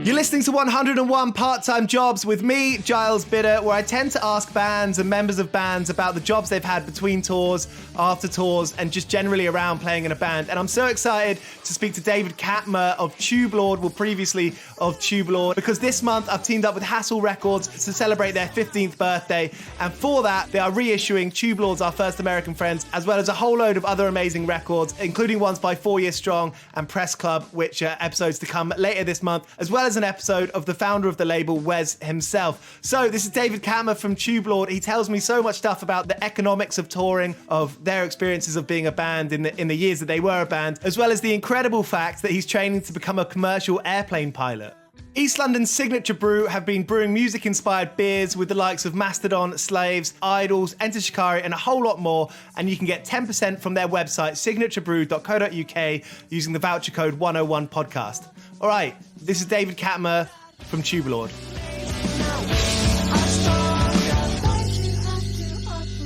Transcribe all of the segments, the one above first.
You're listening to 101 Part-Time Jobs with me, Giles Bidder, where I tend to ask bands and members of bands about the jobs they've had between tours, after tours, and just generally around playing in a band. And I'm so excited to speak to David Catmur of Tubelord, well, previously of Tubelord, because this month I've teamed up with Hassle Records to celebrate their 15th birthday. And for that, they are reissuing Tubelord's Our First American Friends, as well as a whole load of other amazing records, including ones by 4 Year Strong and Press Club, which are episodes to come later this month, as well as an episode of the founder of the label, Wes himself. So this is David Catmur from Tubelord. He tells me so much stuff about the economics of touring, of their experiences of being a band in the years that they were a band, as well as the incredible fact that he's training to become a commercial airplane pilot. East London's Signature Brew have been brewing music-inspired beers with the likes of Mastodon, Slaves, Idols, Enter Shikari, and a whole lot more. And you can get 10% from their website, signaturebrew.co.uk, using the voucher code 101podcast. All right, this is David Catmur from Tubelord.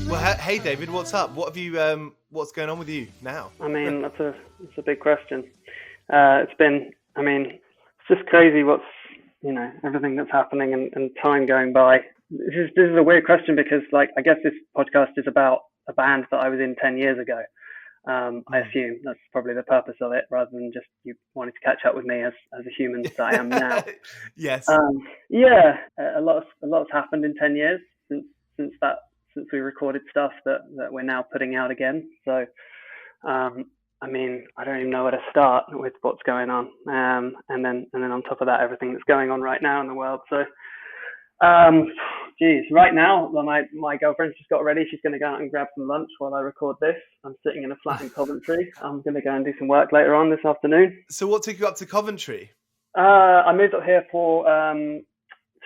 Well, hey David, what's up? What have you? What's going on with you now? I mean, that's a big question. It's just crazy what's, everything that's happening and time going by. This is a weird question because, I guess this podcast is about a band that I was in 10 years ago. I assume that's probably the purpose of it, rather than just you wanting to catch up with me as a human that I am now. Yes. A lot's happened in 10 years since we recorded stuff that we're now putting out again. So, I don't even know where to start with what's going on. And then on top of that, everything that's going on right now in the world. So, right now, my girlfriend's just got ready. She's going to go out and grab some lunch while I record this. I'm sitting in a flat in Coventry. I'm going to go and do some work later on this afternoon. So what took you up to Coventry? I moved up here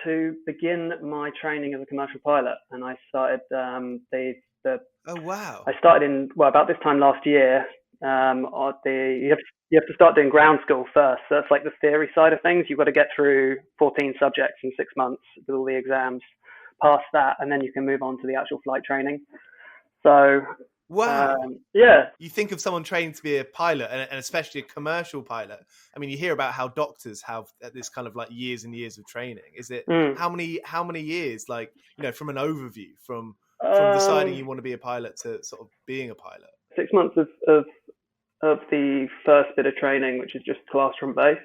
to begin my training as a commercial pilot, and I started Oh wow! I started about this time last year. You have to start doing ground school first. So that's like the theory side of things. You've got to get through 14 subjects in 6 months with all the exams, pass that, and then you can move on to the actual flight training. So wow, yeah. You think of someone training to be a pilot, and especially a commercial pilot. I mean, you hear about how doctors have this kind of years and years of training. Is it how many years? From an overview, from deciding you want to be a pilot to sort of being a pilot. 6 months of the first bit of training, which is just classroom based,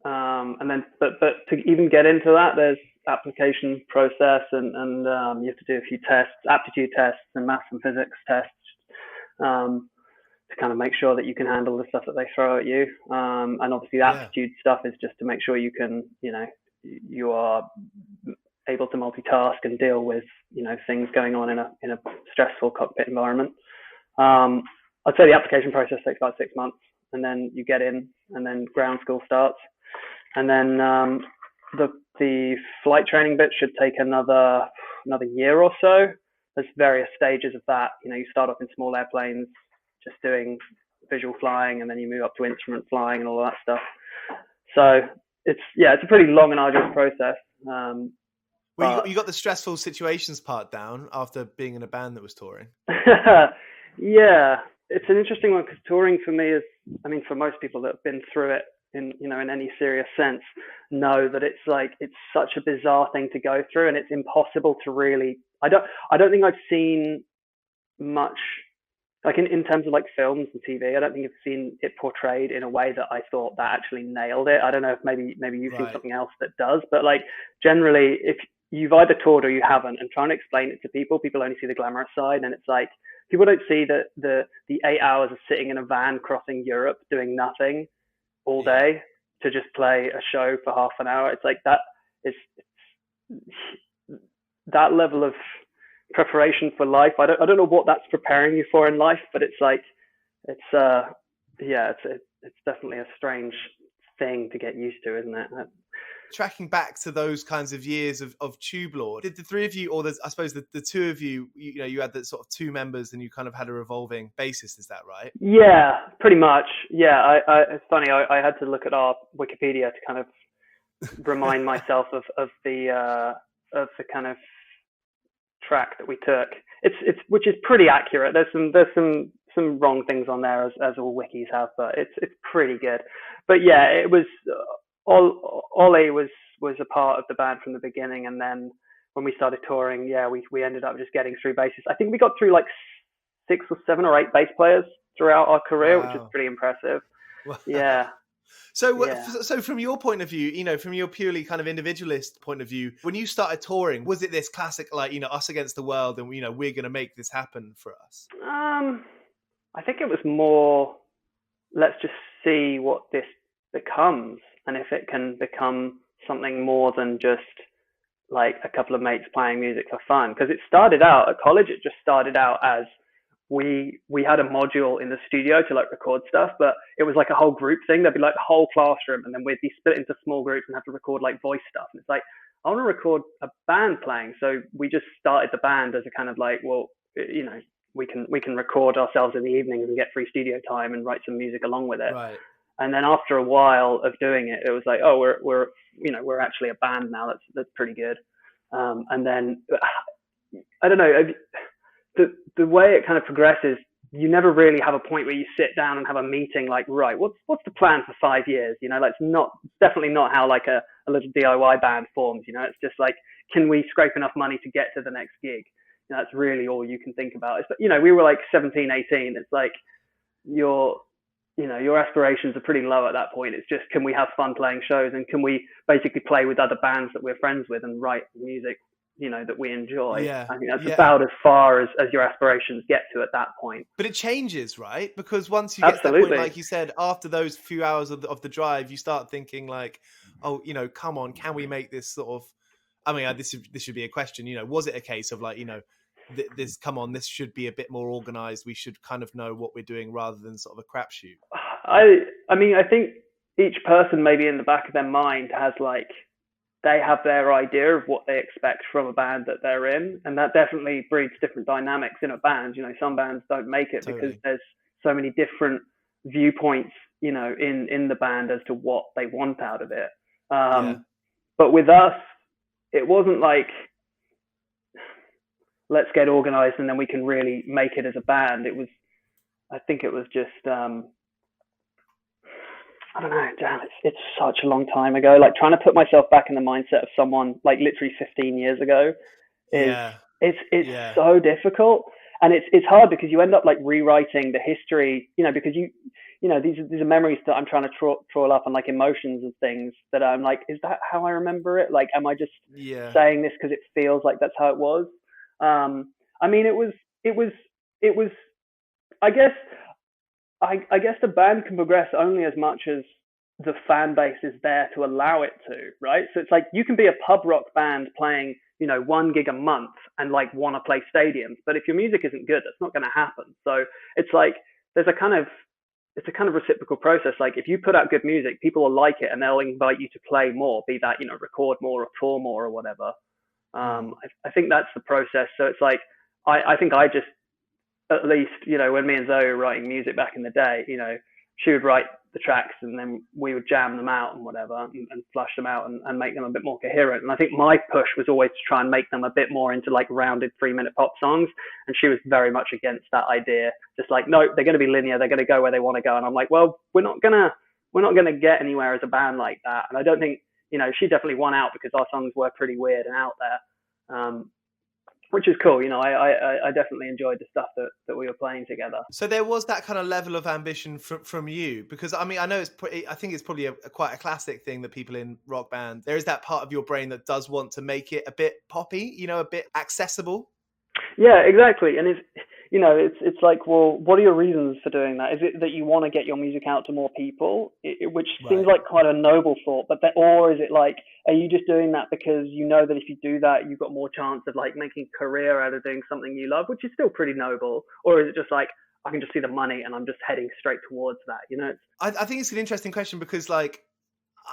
and then but to even get into that, there's application process and you have to do a few tests, aptitude tests and maths and physics tests, to kind of make sure that you can handle the stuff that they throw at you. And obviously the aptitude stuff is just to make sure you can, you are able to multitask and deal with, things going on in a stressful cockpit environment. I'd say the application process takes about 6 months, and then you get in, and then ground school starts, and then the flight training bit should take another year or so. There's various stages of that. You start off in small airplanes, just doing visual flying, and then you move up to instrument flying and all that stuff. So it's a pretty long and arduous process. Well, you got the stressful situations part down after being in a band that was touring. Yeah, it's an interesting one because touring for me is, for most people that have been through it in any serious sense, know that it's such a bizarre thing to go through, and it's impossible to really. I don't think I've seen much in terms of films and TV. I don't think I've seen it portrayed in a way that I thought that actually nailed it. I don't know if maybe you've seen something else that does, but generally, if you've either toured or you haven't, and trying to explain it to people only see the glamorous side, and it's people don't see the 8 hours of sitting in a van crossing Europe doing nothing all day to just play a show for half an hour. It's that is that level of preparation for life. I don't know what that's preparing you for in life, but it's definitely a strange thing to get used to, isn't it? Tracking back to those kinds of years of Tubelord, did the three of you, or I suppose the two of you, you had that sort of two members and you kind of had a revolving basis, is that right? Yeah, pretty much. Yeah, it's funny, I had to look at our Wikipedia to kind of remind myself of the kind of track that we took. It's which is pretty accurate. There's some wrong things on there as all wikis have, but it's pretty good. But yeah, it was Ollie was a part of the band from the beginning, and then when we started touring, yeah, we ended up just getting through bases. I think we got through like 6 or 7 or 8 bass players throughout our career, which is Wow. pretty impressive. Wow. Yeah, yeah. So from your point of view, from your purely kind of individualist point of view, when you started touring, was it this classic, like, us against the world and, we're going to make this happen for us? I think it was more, let's just see what this becomes, and if it can become something more than just like a couple of mates playing music for fun. Because it started out at college, it just started out as we had a module in the studio to like record stuff, but it was like a whole group thing. There'd be like the whole classroom, and then we'd be split into small groups and have to record like voice stuff. And it's like, I want to record a band playing. So we just started the band as a kind of like, well, we can record ourselves in the evenings and get free studio time and write some music along with it. Right. And then after a while of doing it, it was like, oh, we're actually a band now. That's pretty good. And then I don't know, the way it kind of progresses, you never really have a point where you sit down and have a meeting like, right, what's the plan for 5 years? Like, definitely not how like a little DIY band forms. It's just like, can we scrape enough money to get to the next gig? That's really all you can think about. We were like 17, 18. It's like your aspirations are pretty low at that point. It's just, can we have fun playing shows, and can we basically play with other bands that we're friends with and write music, that we enjoy. Yeah. I think that's about as far as your aspirations get to at that point. But it changes, right? Because once you get to that point, like you said, after those few hours of the drive, you start thinking like, oh, come on, can we make this sort of, this should be a question, was it a case of like, this should be a bit more organized, we should kind of know what we're doing rather than sort of a crapshoot? I think each person maybe in the back of their mind has like, they have their idea of what they expect from a band that they're in, and that definitely breeds different dynamics in a band. Some bands don't make it totally, because there's so many different viewpoints, in the band as to what they want out of it. But with us, it wasn't like, let's get organized and then we can really make it as a band. I think it was just, I don't know, damn, it's such a long time ago. Like, trying to put myself back in the mindset of someone like literally 15 years ago it's so difficult. And it's hard because you end up like rewriting the history, because these are memories that I'm trying to trawl up, and like emotions and things that I'm like, is that how I remember it? Like, am I just saying this because it feels like that's how it was? It was, I guess the band can progress only as much as the fan base is there to allow it to, right? So it's like, you can be a pub rock band playing, 1 gig a month and like want to play stadiums, but if your music isn't good, that's not going to happen. So it's like, it's a kind of reciprocal process. Like, if you put out good music, people will like it and they'll invite you to play more, be that, record more or tour more or whatever. I think that's the process. So it's like, I think I just, at least, when me and Zoe were writing music back in the day, she would write the tracks and then we would jam them out and whatever, and flush them out and make them a bit more coherent. And I think my push was always to try and make them a bit more into like rounded 3-minute pop songs. And she was very much against that idea. Just like, no, they're going to be linear. They're going to go where they want to go. And I'm like, well, we're not going to get anywhere as a band like that. And I don't think, she definitely won out because our songs were pretty weird and out there. Which is cool. I definitely enjoyed the stuff that we were playing together. So there was that kind of level of ambition from you, because I know I think it's probably quite a classic thing that people in rock bands, there is that part of your brain that does want to make it a bit poppy, a bit accessible. Yeah, exactly. And it's like, well, what are your reasons for doing that? Is it that you want to get your music out to more people, which seems like quite a noble thought, or is it like, are you just doing that because you know that if you do that, you've got more chance of like making a career out of doing something you love, which is still pretty noble? Or is it just like, I can just see the money and I'm just heading straight towards that, I think it's an interesting question, because like,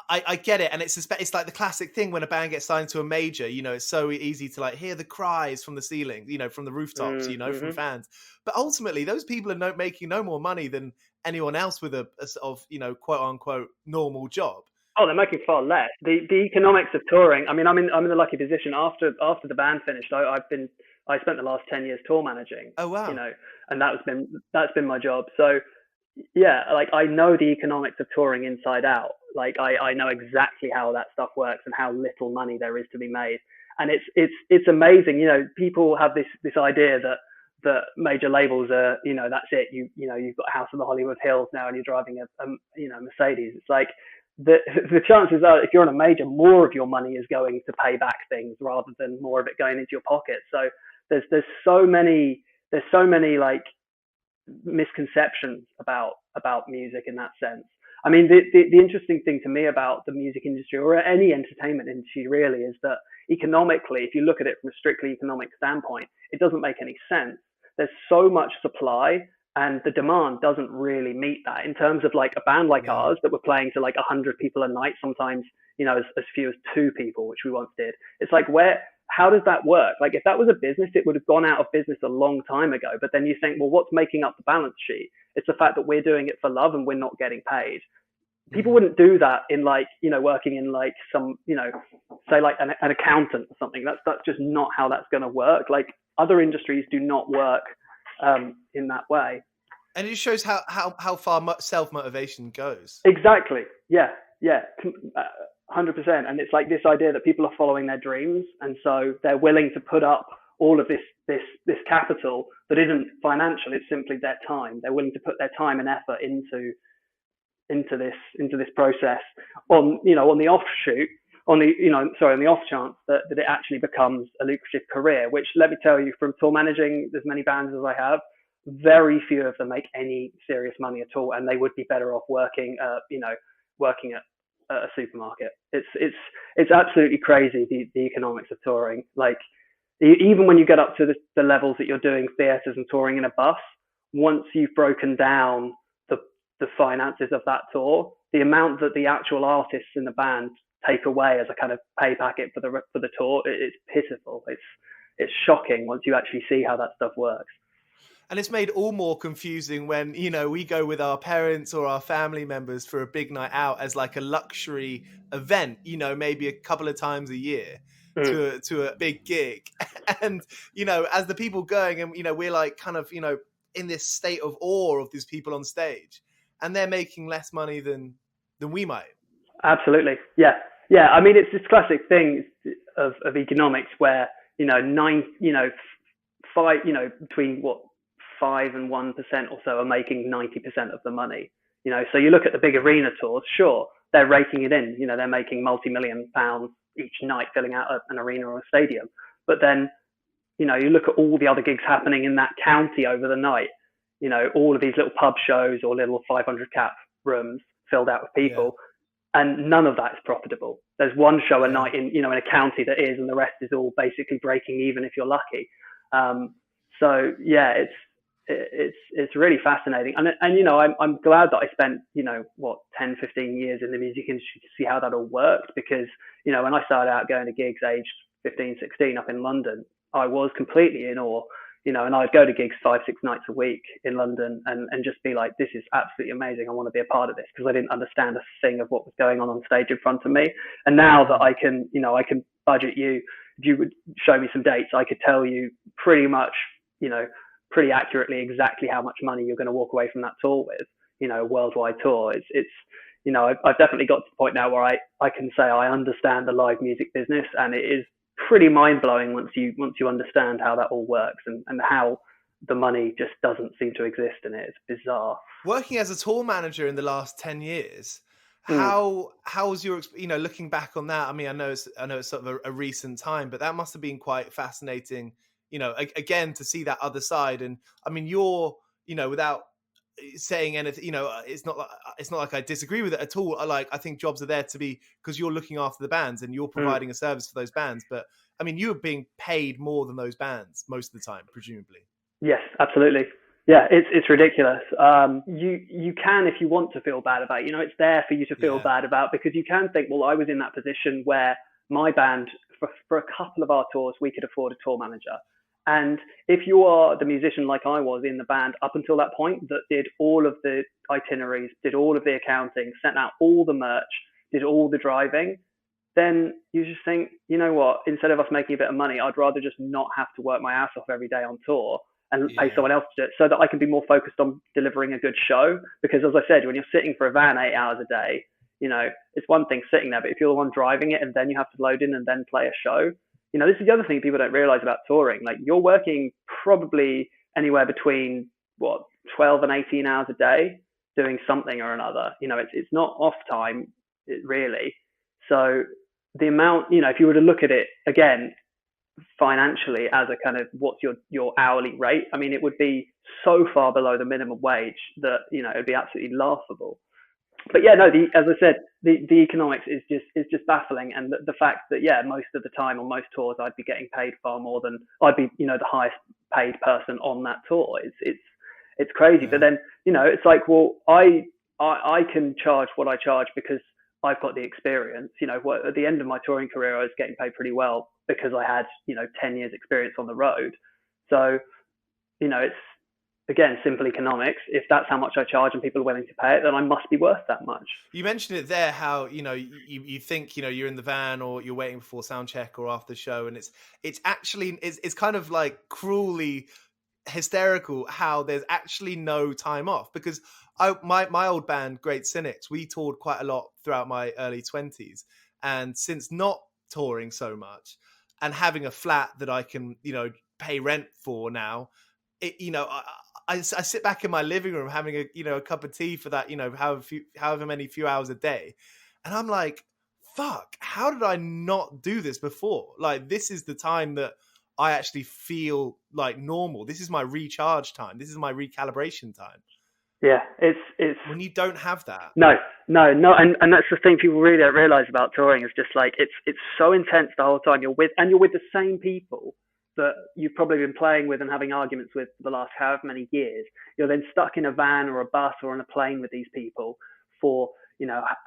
I get it, and it's like the classic thing when a band gets signed to a major. It's so easy to like hear the cries from the ceiling, from the rooftops, from fans. But ultimately, those people are making no more money than anyone else with a sort of quote unquote normal job. Oh, they're making far less. The economics of touring. I'm in the lucky position. After the band finished, I spent the last 10 years tour managing. Oh wow. And that's been my job. So yeah, like, I know the economics of touring inside out. Like I know exactly how that stuff works and how little money there is to be made. And it's amazing. You know, people have this idea that major labels are, you know, that's it. You know, you've got a house in the Hollywood Hills now and you're driving a you know, Mercedes. It's like the chances are if you're on a major, more of your money is going to pay back things rather than more of it going into your pocket. So there's so many like misconceptions about music in that sense. I mean, the interesting thing to me about the music industry or any entertainment industry really is that economically, if you look at it from a strictly economic standpoint, it doesn't make any sense. There's so much supply and the demand doesn't really meet that in terms of like a band like ours that we're playing to like 100 people a night, sometimes, you know, as few as 2 people, which we once did. It's like, how does that work? Like if that was a business, it would have gone out of business a long time ago. But then you think, well, what's making up the balance sheet? It's the fact that we're doing it for love and we're not getting paid. People wouldn't do that in like, you know, working in like some, you know, say like an accountant or something. That's just not how that's going to work. Like other industries do not work in that way. And it shows how far self-motivation goes. Exactly. Yeah. 100%. And it's like this idea that people are following their dreams. And so they're willing to put up all of this capital that isn't financial. It's simply their time. They're willing to put their time and effort into this process on the offshoot, on the off chance that it actually becomes a lucrative career, which let me tell you, from tour managing as many bands as I have, very few of them make any serious money at all. And they would be better off working at a supermarket. It's absolutely crazy, the economics of touring. Like even when you get up to the levels that you're doing theaters and touring in a bus, once you've broken down the finances of that tour, the amount that the actual artists in the band take away as a kind of pay packet for the tour, it's pitiful. It's shocking once you actually see how that stuff works. And it's made all more confusing when, you know, we go with our parents or our family members for a big night out as like a luxury event, you know, maybe a couple of times a year to a big gig. And, you know, as the people going and, you know, we're like kind of, you know, in this state of awe of these people on stage, and they're making less money than we might. Absolutely. Yeah. I mean, it's this classic thing of economics where, you know, between 5 and 1% or so are making 90% of the money. You know, so you look at the big arena tours, sure, they're raking it in. You know, they're making multi-million pounds each night filling out an arena or a stadium. But then, you know, you look at all the other gigs happening in that county over the night, you know, all of these little pub shows or little 500 cap rooms filled out with people, and none of that is profitable. There's one show a night in a county that is, and the rest is all basically breaking even if you're lucky. So yeah, it's really fascinating. And you know, I'm glad that I spent, 10, 15 years in the music industry to see how that all worked, because, you know, when I started out going to gigs aged 15, 16 up in London, I was completely in awe, you know, and I'd go to gigs 5-6 nights a week in London and just be like, this is absolutely amazing. I want to be a part of this, because I didn't understand a thing of what was going on stage in front of me. And now that I can budget you, if you would show me some dates, I could tell you pretty much, pretty accurately exactly how much money you're going to walk away from that tour with, a worldwide tour. It's I've definitely got to the point now where I can say I understand the live music business, and it is pretty mind-blowing once you understand how that all works and how the money just doesn't seem to exist in it. It's bizarre. Working as a tour manager in the last 10 years, how's your, looking back on that? I mean, I know it's sort of a recent time, but that must have been quite fascinating, again, to see that other side. And I mean, you're, without saying anything, it's not like I disagree with it at all. I think jobs are there to be, because you're looking after the bands and you're providing a service for those bands. But I mean, you're being paid more than those bands most of the time, presumably. Yes, absolutely. Yeah, it's ridiculous. You can, if you want to feel bad about it, it's there for you to feel bad about, because you can think, well, I was in that position where my band, for a couple of our tours, we could afford a tour manager. And if you are the musician like I was in the band up until that point, that did all of the itineraries, did all of the accounting, sent out all the merch, did all the driving, then you just think, you know what, instead of us making a bit of money, I'd rather just not have to work my ass off every day on tour and pay someone else to do it, so that I can be more focused on delivering a good show. Because as I said, when you're sitting for a van 8 hours a day, it's one thing sitting there, but if you're the one driving it and then you have to load in and then play a show, this is the other thing people don't realize about touring. Like, you're working probably anywhere between 12 and 18 hours a day doing something or another. It's not off time, really. So the amount, if you were to look at it again financially as a kind of what's your hourly rate, I mean, it would be so far below the minimum wage that it'd be absolutely laughable. But yeah, no, as I said, the economics is just baffling, and the fact that most of the time on most tours I'd be getting paid far more than I'd be the highest paid person on that tour. It's crazy. Yeah. But then it's like, well, I can charge what I charge because I've got the experience. At the end of my touring career, I was getting paid pretty well because I had 10 years experience on the road. So it's, again, simple economics. If that's how much I charge and people are willing to pay it, then I must be worth that much. You mentioned it there, how you think you're in the van or you're waiting before sound check or after the show, and it's actually it's kind of like cruelly hysterical how there's actually no time off. Because my old band, Great Cynics, we toured quite a lot throughout my early 20s, and since not touring so much and having a flat that I can pay rent for now, I sit back in my living room having a cup of tea for that, however many few hours a day. And I'm like, fuck, how did I not do this before? Like, this is the time that I actually feel like normal. This is my recharge time. This is my recalibration time. Yeah, it's when you don't have that. No. And that's the thing people really don't realize about touring, is just like, it's so intense the whole time. You're with the same people that you've probably been playing with and having arguments with for the last however many years. You're then stuck in a van or a bus or on a plane with these people for,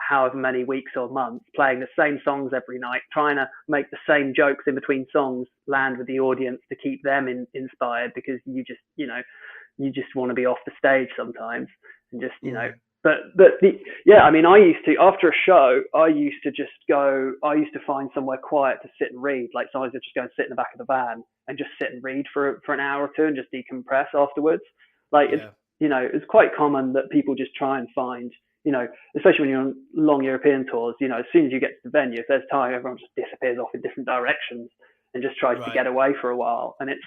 however many weeks or months, playing the same songs every night, trying to make the same jokes in between songs land with the audience to keep them inspired, because you just want to be off the stage sometimes and just, I mean, I used to, after a show, I used to find somewhere quiet to sit and read. Like, sometimes I'd just go and sit in the back of the van and just sit and read for an hour or two and just decompress afterwards. Like, it's quite common that people just try and find, especially when you're on long European tours, as soon as you get to the venue, if there's time, everyone just disappears off in different directions and just tries to get away for a while. And it's,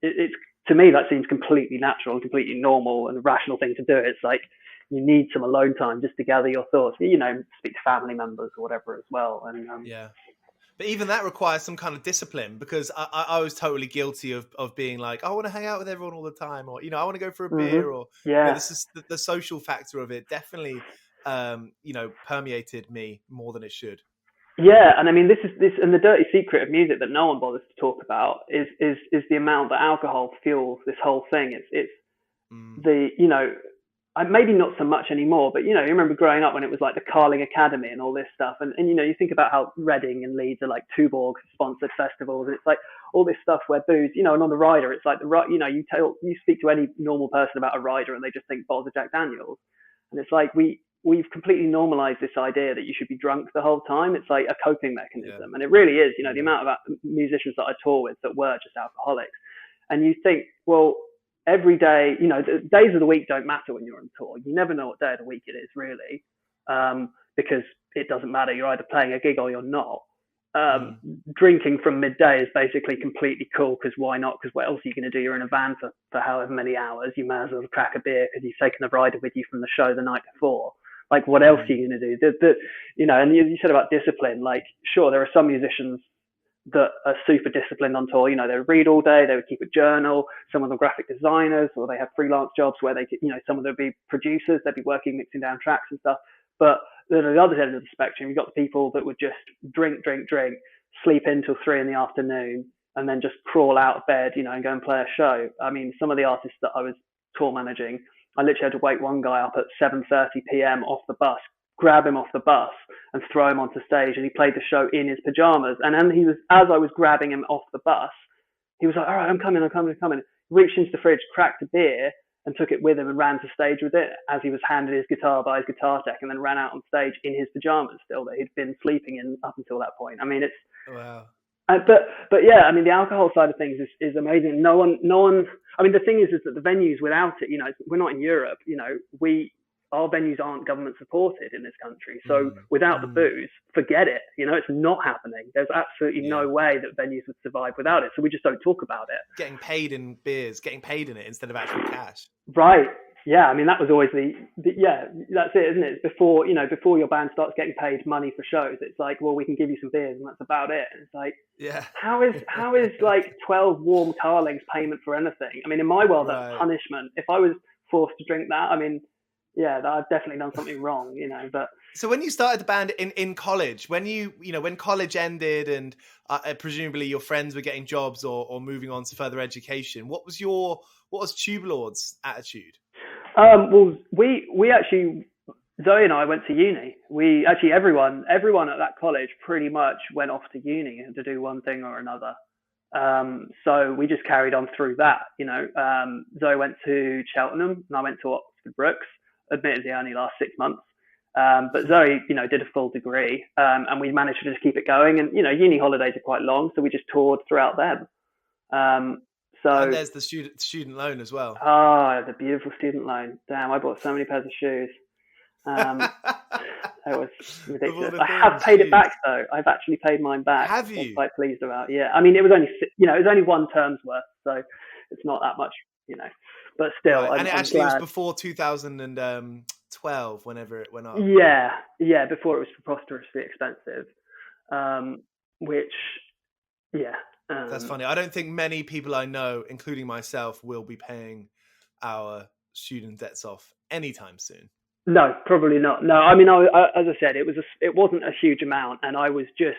it's, to me, that seems completely natural and completely normal and a rational thing to do. It's like, you need some alone time just to gather your thoughts, speak to family members or whatever as well. And but even that requires some kind of discipline, because I was totally guilty of being like, I want to hang out with everyone all the time, or I want to go for a beer, or this is the social factor of it definitely permeated me more than it should. Yeah, and I mean, this and the dirty secret of music that no one bothers to talk about is the amount that alcohol fuels this whole thing. It's maybe not so much anymore, but you remember growing up when it was like the Carling Academy and all this stuff, and you think about how Reading and Leeds are like Tubelord sponsored festivals, and it's like all this stuff where booze, and on the rider, it's like you speak to any normal person about a rider and they just think bottles of Jack Daniels, and it's like we've completely normalized this idea that you should be drunk the whole time. It's like a coping mechanism, and it really is. The amount of musicians that I tour with that were just alcoholics, and you think, well, every day, the days of the week don't matter when you're on tour. You never know what day of the week it is, really, because it doesn't matter. You're either playing a gig or you're not. Drinking from midday is basically completely cool, because why not? Because what else are you going to do? You're in a van for however many hours. You may as well crack a beer because you've taken the rider with you from the show the night before. Like, what else are you going to do? And you said about discipline. Like, sure, there are some musicians that are super disciplined on tour. They would read all day, they would keep a journal. Some of them graphic designers, or they have freelance jobs where they could, some of them would be producers, they'd be working, mixing down tracks and stuff. But then at the other end of the spectrum, you've got the people that would just drink, sleep in till 3 p.m, and then just crawl out of bed, and go and play a show. I mean, some of the artists that I was tour managing, I literally had to wake one guy up at 7:30 p.m. off the bus, grab him off the bus and throw him onto stage, and he played the show in his pajamas. And then as I was grabbing him off the bus, he was like, all right, I'm coming. Reached into the fridge, cracked a beer and took it with him and ran to stage with it as he was handed his guitar by his guitar tech, and then ran out on stage in his pajamas still that he'd been sleeping in up until that point. I mean, it's wow. But yeah, I mean, the alcohol side of things is amazing. No one. I mean, the thing is that the venues without it, we're not in Europe. our venues aren't government supported in this country. So without the booze, forget it. You know, it's not happening. There's absolutely no way that venues would survive without it. So we just don't talk about it. Getting paid in beers, getting paid in it instead of actual cash. Right. Yeah, I mean that was always the yeah, that's it, isn't it? It's before, you know, before your band starts getting paid money for shows, it's like, well, we can give you some beers and that's about it. And it's like, yeah, how is like 12 warm carlings payment for anything? I mean, in my world, that's punishment. If I was forced to drink that, I mean, yeah, I've definitely done something wrong, you know. But so when you started the band in college, when when college ended and presumably your friends were getting jobs or moving on to further education, what was Tubelord's attitude? Well, we actually, Zoe and I went to uni. We actually, everyone at that college pretty much went off to uni to do one thing or another. So we just carried on through that, you know. Zoe went to Cheltenham and I went to Oxford Brookes. Admittedly, only last 6 months. But Zoe, you know, did a full degree, and we managed to just keep it going. And, you know, uni holidays are quite long, so we just toured throughout them. And there's the student loan as well. Oh, the beautiful student loan. Damn, I bought so many pairs of shoes. It was ridiculous. I have paid it back though. I've actually paid mine back. Have you? I'm quite pleased about. Yeah, I mean, it was only one term's worth, so it's not that much, you know. But still, right. And it actually was before 2012, whenever it went up. Yeah, before it was preposterously expensive. Which, yeah. That's funny. I don't think many people I know, including myself, will be paying our student debts off anytime soon. No, probably not. No, I mean, as I said, it wasn't a huge amount, and I was just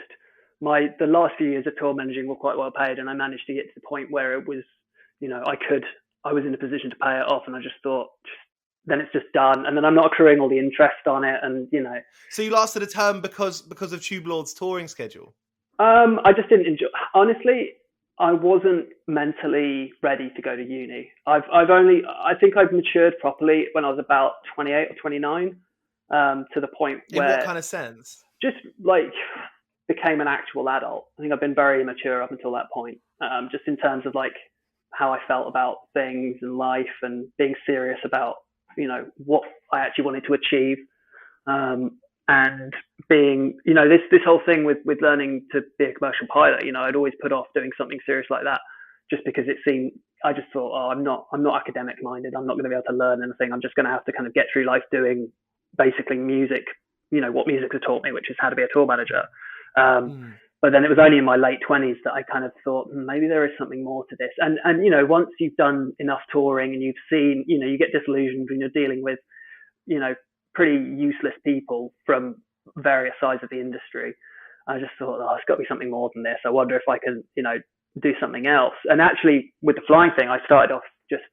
the last few years of tour managing were quite well paid, and I managed to get to the point where it was, you know, I was in a position to pay it off, and I just thought, then it's just done, and then I'm not accruing all the interest on it, and you know. So you lasted a term because of Tubelord's touring schedule? I just didn't enjoy. Honestly, I wasn't mentally ready to go to uni. I think I've matured properly when I was about 28 or 29, to the point where. In what kind of sense? Just like became an actual adult. I think I've been very immature up until that point. Just in terms of like how I felt about things and life and being serious about, you know, what I actually wanted to achieve. And being, you know, this whole thing with learning to be a commercial pilot, you know, I'd always put off doing something serious like that just because I just thought, oh, I'm not academic minded. I'm not going to be able to learn anything. I'm just going to have to kind of get through life doing basically music, you know, what music has taught me, which is how to be a tour manager. But then it was only in my late 20s that I kind of thought, maybe there is something more to this. And, you know, once you've done enough touring and you've seen, you know, you get disillusioned when you're dealing with, you know, pretty useless people from various sides of the industry. I just thought, oh, it's got to be something more than this. I wonder if I can, you know, do something else. And actually, with the flying thing, I started off just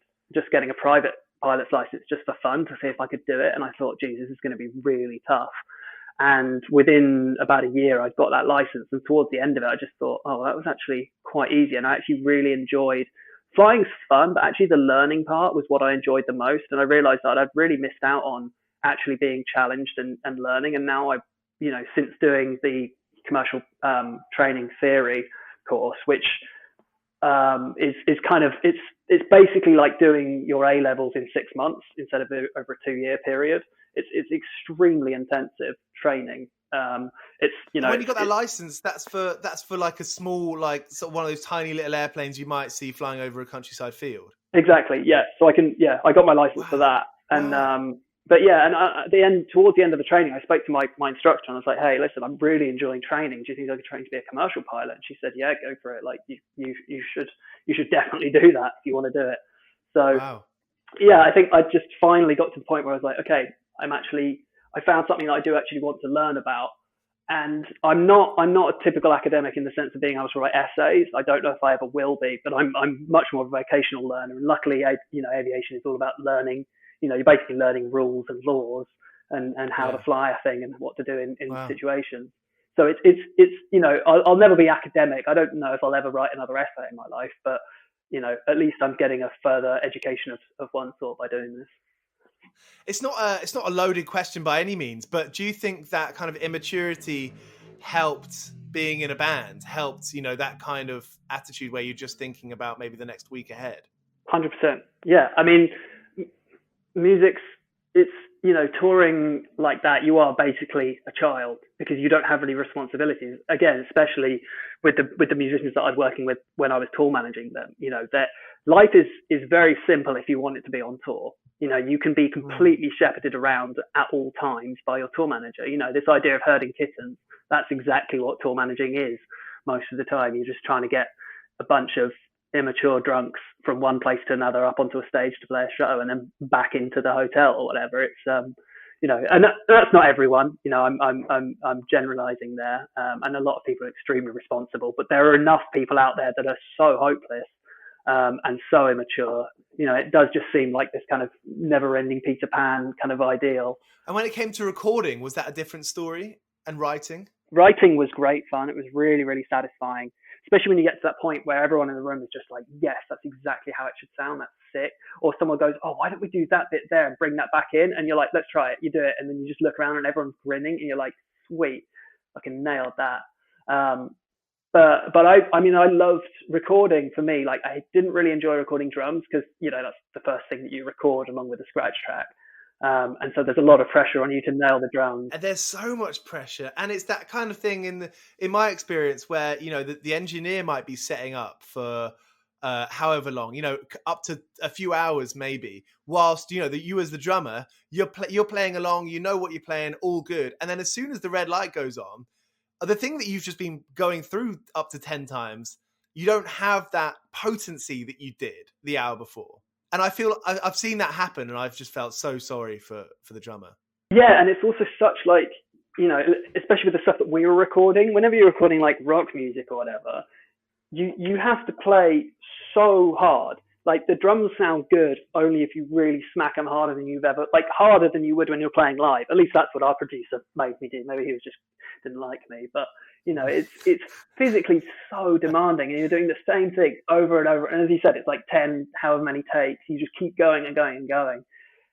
getting a private pilot's license just for fun to see if I could do it. And I thought, geez, this is going to be really tough. And within about a year, I got that license. And towards the end of it, I just thought, oh, that was actually quite easy. And I actually really enjoyed flying's fun, but actually the learning part was what I enjoyed the most. And I realized that I'd really missed out on actually being challenged and learning. And now I've, you know, since doing the commercial training theory course, which is kind of, it's basically like doing your A levels in 6 months instead of over a 2-year period. It's extremely intensive training. It's, you know, when you got that license, that's for like a small, like sort of one of those tiny little airplanes you might see flying over a countryside field. Exactly. Yeah. So I got my license for that. And, but yeah, and towards the end of the training, I spoke to my instructor and I was like, hey, listen, I'm really enjoying training. Do you think I could train to be a commercial pilot? And she said, yeah, go for it. Like you should definitely do that if you want to do it. So yeah, I think I just finally got to the point where I was like, okay, I found something that I do actually want to learn about. And I'm not a typical academic in the sense of being able to write essays. I don't know if I ever will be, but I'm much more of a vocational learner. And luckily, you know, aviation is all about learning. You know, you're basically learning rules and laws and how to fly a thing and what to do in situations. So it's you know, I'll never be academic. I don't know if I'll ever write another essay in my life, but you know, at least I'm getting a further education of one sort by doing this. It's not a loaded question by any means, but do you think that kind of immaturity helped being in a band, helped, you know, that kind of attitude where you're just thinking about maybe the next week ahead? 100%. Yeah. I mean, music's, touring like that, you are basically a child because you don't have any responsibilities. Again, especially with the musicians that I was working with when I was tour managing them, that life is very simple if you want it to be on tour. You can be completely shepherded around at all times by your tour manager. This idea of herding kittens, that's exactly what tour managing is most of the time. You're just trying to get a bunch of immature drunks from one place to another up onto a stage to play a show and then back into the hotel or whatever. It's and that's not everyone. I'm generalizing there, and a lot of people are extremely responsible, but there are enough people out there that are so hopeless and so immature. It does just seem like this kind of never-ending Peter Pan kind of ideal. And when it came to recording, was that a different story? And writing? Writing was great fun. It was really, really satisfying, especially when you get to that point where everyone in the room is just like, yes, that's exactly how it should sound. That's sick. Or someone goes, oh, why don't we do that bit there and bring that back in? And you're like, let's try it. You do it. And then you just look around and everyone's grinning and you're like, sweet, fucking nailed that. But I loved recording. For me, like, I didn't really enjoy recording drums because, that's the first thing that you record along with the scratch track. And so there's a lot of pressure on you to nail the drums. And there's so much pressure, and it's that kind of thing in my experience where the engineer might be setting up for however long, up to a few hours maybe, whilst that you as the drummer you're playing along, what you're playing, all good, and then as soon as the red light goes on, the thing that you've just been going through up to 10 times, you don't have that potency that you did the hour before. And I feel I've seen that happen, and I've just felt so sorry for the drummer. Yeah, and it's also such like, especially with the stuff that we were recording, whenever you're recording like rock music or whatever, you have to play so hard. Like the drums sound good only if you really smack them harder than harder than you would when you're playing live. At least that's what our producer made me do. Maybe he was just didn't like me, but it's physically so demanding, and you're doing the same thing over and over. And as you said, it's like 10, however many takes. You just keep going and going and going.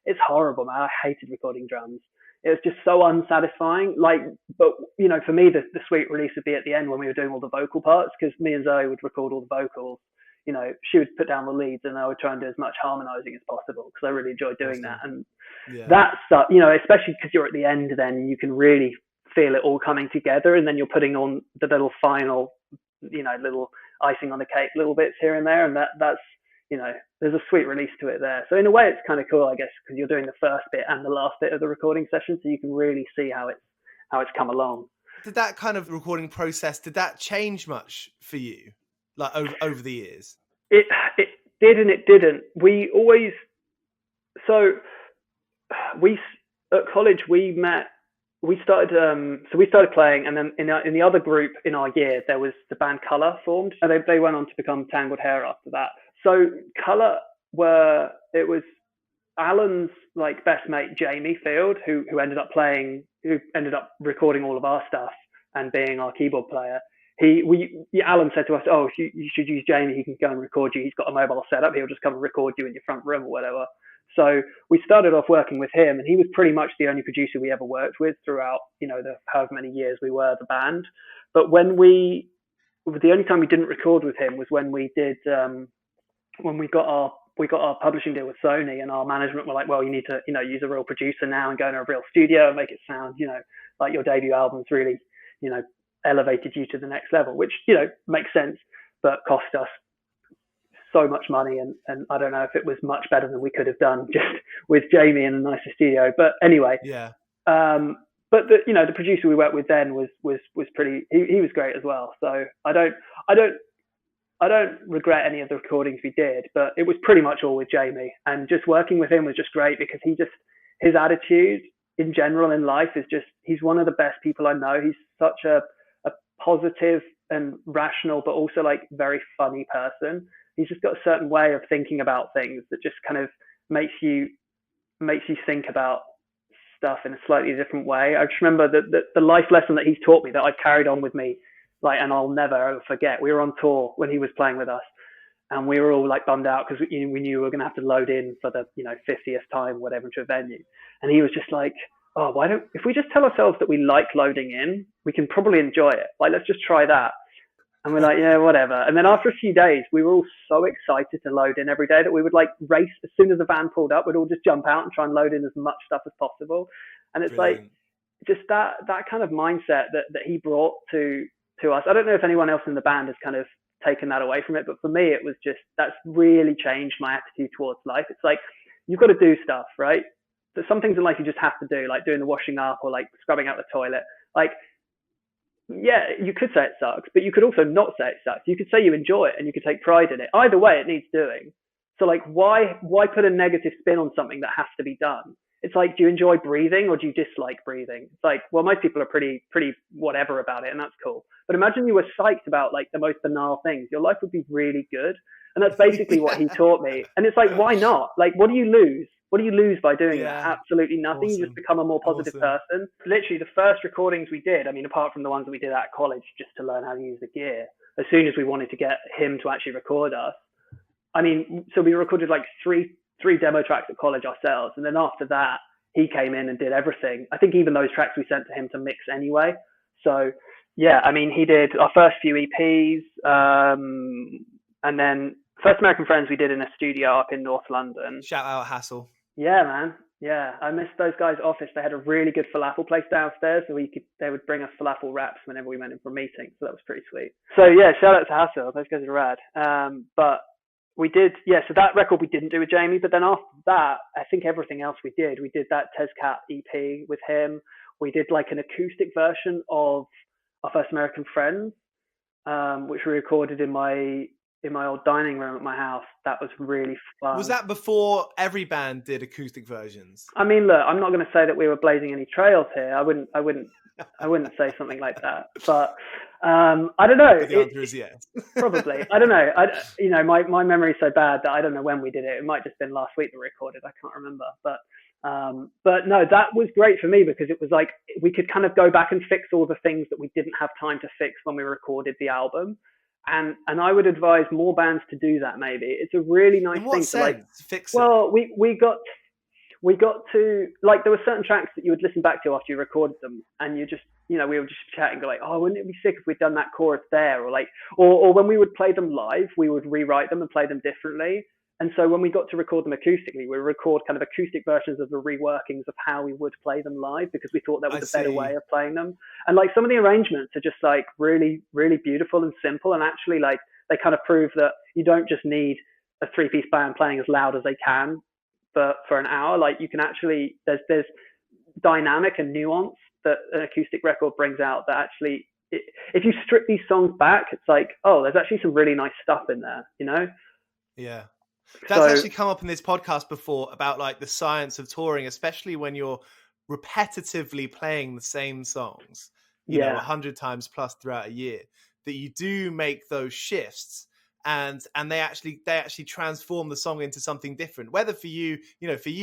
It's horrible, man. I hated recording drums. It was just so unsatisfying. But for me, the sweet release would be at the end when we were doing all the vocal parts, because me and Zoe would record all the vocals. She would put down the leads, and I would try and do as much harmonizing as possible because I really enjoyed doing that. And that's especially because you're at the end, then you can really feel it all coming together, and then you're putting on the little final, little icing on the cake, little bits here and there, and that's there's a sweet release to it there. So in a way, it's kind of cool, I guess, because you're doing the first bit and the last bit of the recording session, so you can really see how it's come along. Did that kind of recording process, did that change much for you, like over the years? It did and it didn't. At college we met. We started playing, and then in the other group in our year there was the band Colour formed, and they went on to become Tangled Hair after that. So Colour it was Alan's like best mate Jamie Field who ended up recording all of our stuff and being our keyboard player. Alan said to us, oh, you should use Jamie, he can go and record you, he's got a mobile setup, he'll just come and record you in your front room or whatever. So we started off working with him, and he was pretty much the only producer we ever worked with throughout, the however many years we were the band. But the only time we didn't record with him was when we did, when we got our publishing deal with Sony, and our management were like, well, you need to, use a real producer now and go in a real studio and make it sound, like your debut album's really, elevated you to the next level, which, makes sense, but cost us so much money, and I don't know if it was much better than we could have done just with Jamie in a nicer studio. But anyway, yeah. But the producer we worked with then was pretty. He was great as well. So I don't regret any of the recordings we did, but it was pretty much all with Jamie, and just working with him was just great because his attitude in general in life is just, he's one of the best people I know. He's such a positive and rational, but also like very funny person. He's just got a certain way of thinking about things that just kind of makes you think about stuff in a slightly different way. I just remember the life lesson that he's taught me that I carried on with me, like, and I'll never ever forget. We were on tour when he was playing with us, and we were all like bummed out because we knew we were going to have to load in for the 50th time, whatever, to a venue. And he was just like, oh, if we just tell ourselves that we like loading in, we can probably enjoy it. Like, let's just try that. And we're like, yeah, whatever. And then after a few days, we were all so excited to load in every day that we would like race as soon as the van pulled up, we'd all just jump out and try and load in as much stuff as possible. And it's Brilliant. like just that kind of mindset that he brought to us. I don't know if anyone else in the band has kind of taken that away from it, but for me, it was just, that's really changed my attitude towards life. It's like, you've got to do stuff, right? There's some things in life you just have to do, like doing the washing up or like scrubbing out the toilet. Like, yeah, you could say it sucks, but you could also not say it sucks. You could say you enjoy it and you could take pride in it. Either way, it needs doing. So like, why put a negative spin on something that has to be done? It's like, do you enjoy breathing or do you dislike breathing? It's like, well, most people are pretty whatever about it, and that's cool. But imagine you were psyched about like the most banal things. Your life would be really good. And that's basically what he taught me. And it's like, why not? Like, what do you lose? What do you lose by doing that? Absolutely nothing. Awesome. You just become a more positive person. Literally, the first recordings we did, I mean, apart from the ones that we did at college just to learn how to use the gear, as soon as we wanted to get him to actually record us, I mean, so we recorded like three demo tracks at college ourselves. And then after that, he came in and did everything. I think even those tracks we sent to him to mix anyway. So, yeah, I mean, he did our first few EPs. And then First American Friends we did in a studio up in North London. Shout out Hassel. Yeah, man. Yeah, I missed those guys' office. They had a really good falafel place downstairs, so they would bring us falafel wraps whenever we went in for a meeting. So that was pretty sweet. So yeah, shout out to Hassel. Those guys are rad. But we did, so that record we didn't do with Jamie. But then after that, I think everything else we did that Tezcat EP with him. We did like an acoustic version of our First American Friends, which we recorded in my old dining room at my house. That was really fun. Was that before every band did acoustic versions? I mean, look, I'm not going to say that we were blazing any trails here. I wouldn't say something like that. But I don't know. The answer is yes. Probably. I don't know. My memory is so bad that I don't know when we did it. It might just been last week we recorded. I can't remember. But no, that was great for me because it was like we could kind of go back and fix all the things that we didn't have time to fix when we recorded the album. And I would advise more bands to do that. Maybe it's a really nice thing to like fix. Well, we got to like there were certain tracks that you would listen back to after you recorded them, and you just we were just chatting, go like, oh, wouldn't it be sick if we'd done that chorus there, or like, or when we would play them live, we would rewrite them and play them differently. And so when we got to record them acoustically, we record kind of acoustic versions of the reworkings of how we would play them live because we thought that was a better way of playing them. And like some of the arrangements are just like really, really beautiful and simple. And actually like they kind of prove that you don't just need a 3-piece band playing as loud as they can for an hour. Like you can actually, there's dynamic and nuance that an acoustic record brings out that actually, if you strip these songs back, it's like, oh, there's actually some really nice stuff in there, Yeah. That's actually come up in this podcast before about like the science of touring, especially when you're repetitively playing the same songs, 100 times plus throughout a year, that you do make those shifts and they actually transform the song into something different, whether for you,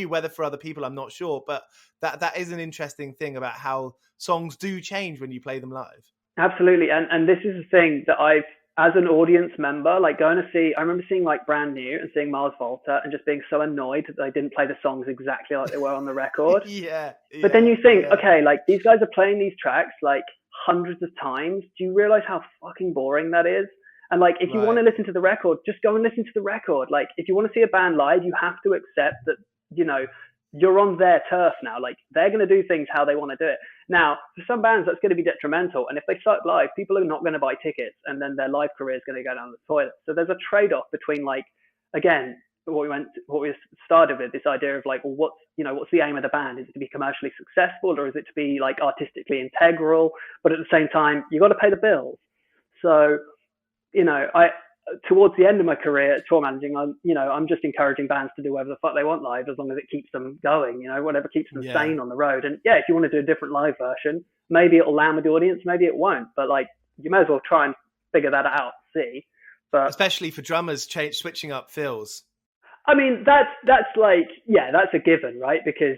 whether for other people, I'm not sure, but that is an interesting thing about how songs do change when you play them live. Absolutely. And this is the thing that I've, as an audience member, like I remember seeing like Brand New and seeing Mars Volta and just being so annoyed that they didn't play the songs exactly like they were on the record. But then you think, okay, like these guys are playing these tracks like hundreds of times. Do you realize how fucking boring that is? And like, if you want to listen to the record, just go and listen to the record. Like, if you want to see a band live, you have to accept that, you're on their turf now. Like, they're going to do things how they want to do it. Now, for some bands, that's going to be detrimental. And if they suck live, people are not going to buy tickets, and then their live career is going to go down the toilet. So there's a trade-off between, like, again, what we started with, this idea of like, well, what's the aim of the band? Is it to be commercially successful, or is it to be like artistically integral? But at the same time, you got to pay the bills. So, towards the end of my career tour managing, I'm just encouraging bands to do whatever the fuck they want live, as long as it keeps them going, whatever keeps them sane on the road. And yeah, if you want to do a different live version, maybe it'll land with the audience, maybe it won't. But like, you may as well try and figure that out, see. But especially for drummers, switching up fills. I mean, that's like, that's a given, right? Because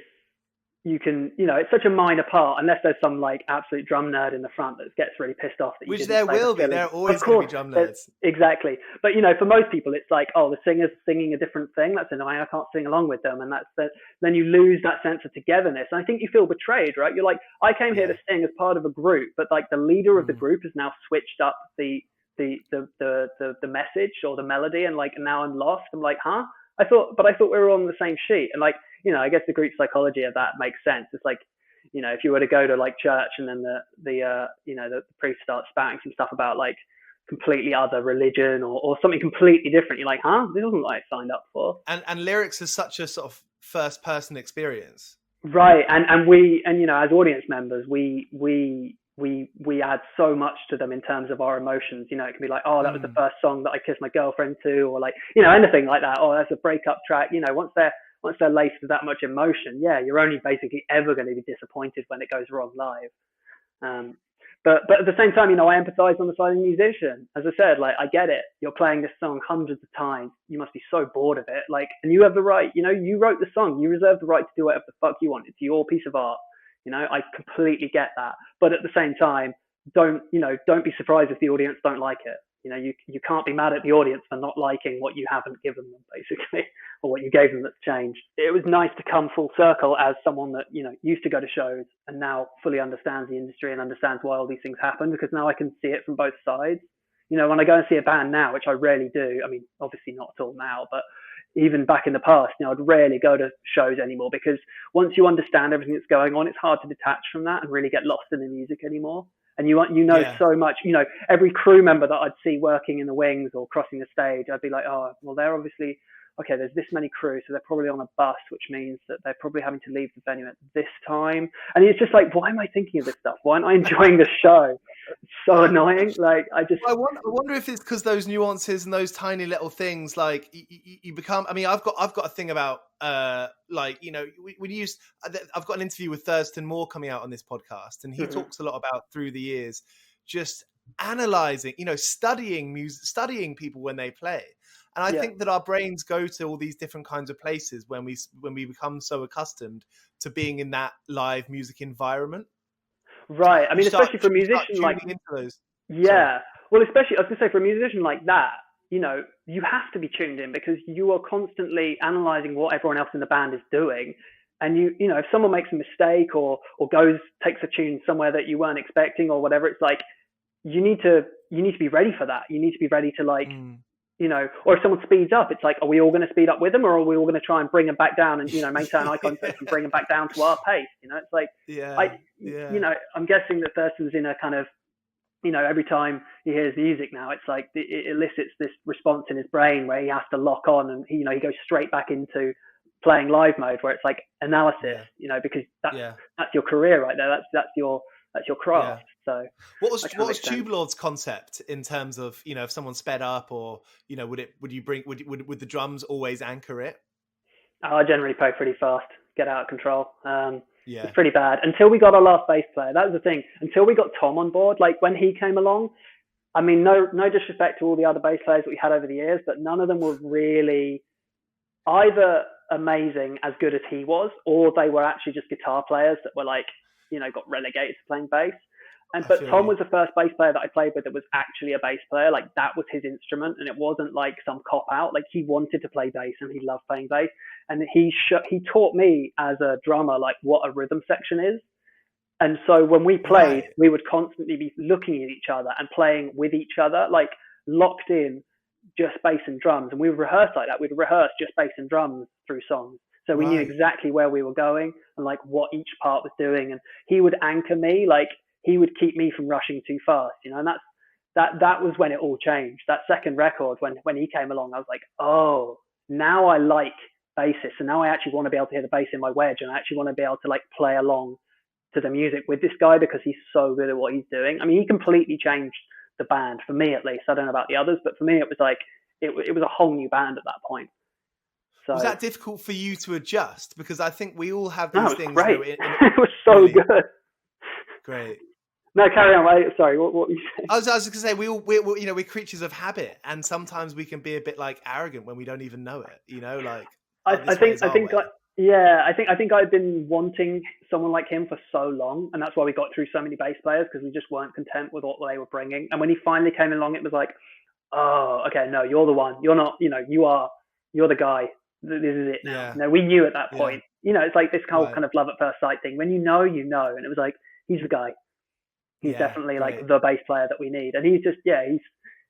you can, it's such a minor part, unless there's some like absolute drum nerd in the front that gets really pissed off. That Which there will be. There are always going to be drum nerds. Exactly. But, for most people, it's like, oh, the singer's singing a different thing. That's annoying. I can't sing along with them. And then you lose that sense of togetherness. And I think you feel betrayed, right? You're like, I came here to sing as part of a group, but like the leader of the group has now switched up the the message or the melody, and like now I'm lost. I'm like, huh? I thought we were on the same sheet. And like, I guess the group psychology of that makes sense. It's like, if you were to go to like church and then the priest starts spouting some stuff about like completely other religion or something completely different, you're like, huh? This isn't what I signed up for. And lyrics is such a sort of first person experience. Right. And we, as audience members, we add so much to them in terms of our emotions. It can be like, oh, that was the first song that I kissed my girlfriend to, or like, anything like that. Oh, that's a breakup track. Once they're laced with that much emotion, yeah, you're only basically ever going to be disappointed when it goes wrong live. But at the same time, I empathize on the side of the musician. As I said, like, I get it. You're playing this song hundreds of times. You must be so bored of it. Like, and you have the right, you wrote the song. You reserve the right to do whatever the fuck you want. It's your piece of art. I completely get that. But at the same time, don't be surprised if the audience don't like it. You can't be mad at the audience for not liking what you haven't given them, basically, or what you gave them that's changed. It was nice to come full circle as someone that, used to go to shows and now fully understands the industry and understands why all these things happen, because now I can see it from both sides. When I go and see a band now, which I rarely do, I mean, obviously not at all now, but even back in the past, I'd rarely go to shows anymore, because once you understand everything that's going on, it's hard to detach from that and really get lost in the music anymore. And so much, every crew member that I'd see working in the wings or crossing the stage, I'd be like, oh, well, they're obviously, okay, there's this many crews, so they're probably on a bus, which means that they're probably having to leave the venue at this time. And it's just like, why am I thinking of this stuff? Why aren't I enjoying the show? It's so annoying. Like, I wonder if it's because those nuances and those tiny little things, like you become. I mean, I've got a thing about I've got an interview with Thurston Moore coming out on this podcast, and he talks a lot about, through the years, just analyzing, studying music, studying people when they play. And I think that our brains go to all these different kinds of places when we become so accustomed to being in that live music environment. Right. I mean, especially for a musician like, well, especially, I was going to say, for a musician like that, you have to be tuned in, because you are constantly analyzing what everyone else in the band is doing. And if someone makes a mistake or takes a tune somewhere that you weren't expecting or whatever, it's like, you need to be ready for that. You need to be ready to like, or if someone speeds up, it's like, are we all going to speed up with them, or are we all going to try and bring them back down and, maintain eye contact and bring them back down to our pace? It's like, I'm guessing that Thurston's in a kind of, every time he hears music now, it's like it elicits this response in his brain where he has to lock on, and he goes straight back into playing live mode, where it's like analysis, because that's your career right there. That's your craft. So what was Tubelord's concept in terms of, if someone sped up, or would the drums always anchor it? I generally play pretty fast, get out of control. It's pretty bad until we got our last bass player. That was the thing. Until we got Tom on board, like when he came along, I mean, no disrespect to all the other bass players that we had over the years, but none of them were really either amazing, as good as he was, or they were actually just guitar players that were like, got relegated to playing bass. But Tom was the first bass player that I played with that was actually a bass player. Like, that was his instrument, and it wasn't like some cop out. Like, he wanted to play bass and he loved playing bass. And he taught me as a drummer, like, what a rhythm section is. And so when we played, we would constantly be looking at each other and playing with each other, like locked in just bass and drums. And we would rehearse like that. We'd rehearse just bass and drums through songs. So we knew exactly where we were going and like what each part was doing. And he would anchor me, like he would keep me from rushing too fast, and that was when it all changed. That second record, when he came along, I was like, oh, now I like bassists. And now I actually want to be able to hear the bass in my wedge. And I actually want to be able to like play along to the music with this guy, because he's so good at what he's doing. I mean, he completely changed the band, for me at least. I don't know about the others, but for me, it was like, it was a whole new band at that point. So, was that difficult for you to adjust? Because I think we all have these things. Great. It was so really good. Great. No, carry on. Sorry, what were you saying? I was going to say, we're creatures of habit, and sometimes we can be a bit like arrogant when we don't even know it. Like I think I've been wanting someone like him for so long, and that's why we got through so many bass players, because we just weren't content with what they were bringing. And when he finally came along, it was like, oh, okay, no, you're the one. You're not. You're the guy. This is it now. Yeah. No, we knew at that point. It's like this whole kind of love at first sight thing. When you know, and it was like, he's the guy. He's definitely like the bass player that we need. And he's just,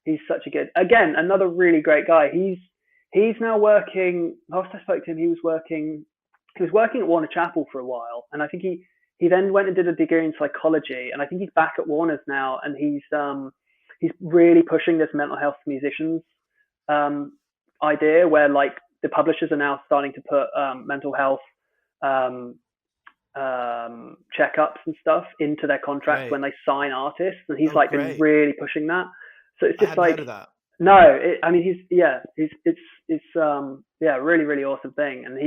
He's such a good, again, another really great guy. He's now working. Last I spoke to him, he was working at Warner Chappell for a while, and I think he then went and did a degree in psychology, and I think he's back at Warner's now, and he's really pushing this mental health musicians idea, where like the publishers are now starting to put mental health um, checkups and stuff into their contracts when they sign artists, and he's been really pushing that. So it's just like, no, I mean, it's really, really awesome thing. And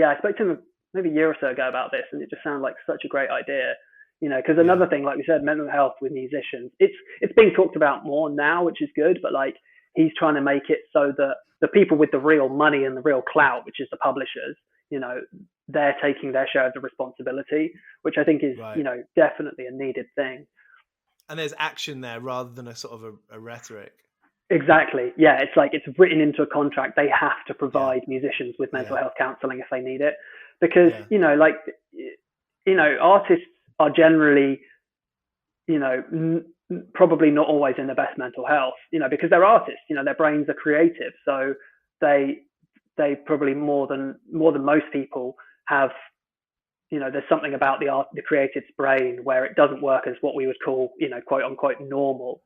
I spoke to him maybe a year or so ago about this, and it just sounded like such a great idea, because another thing, like we said, mental health with musicians, it's being talked about more now, which is good, but like he's trying to make it so that the people with the real money and the real clout, which is the publishers, they're taking their share of the responsibility, which I think is, definitely a needed thing. And there's action there rather than a sort of a rhetoric. Exactly. Yeah. It's like, it's written into a contract. They have to provide musicians with mental health counseling if they need it, because, artists are generally, probably not always in the best mental health, because they're artists, their brains are creative. So they probably more than most people have, there's something about the creative's brain where it doesn't work as what we would call, quote unquote normal,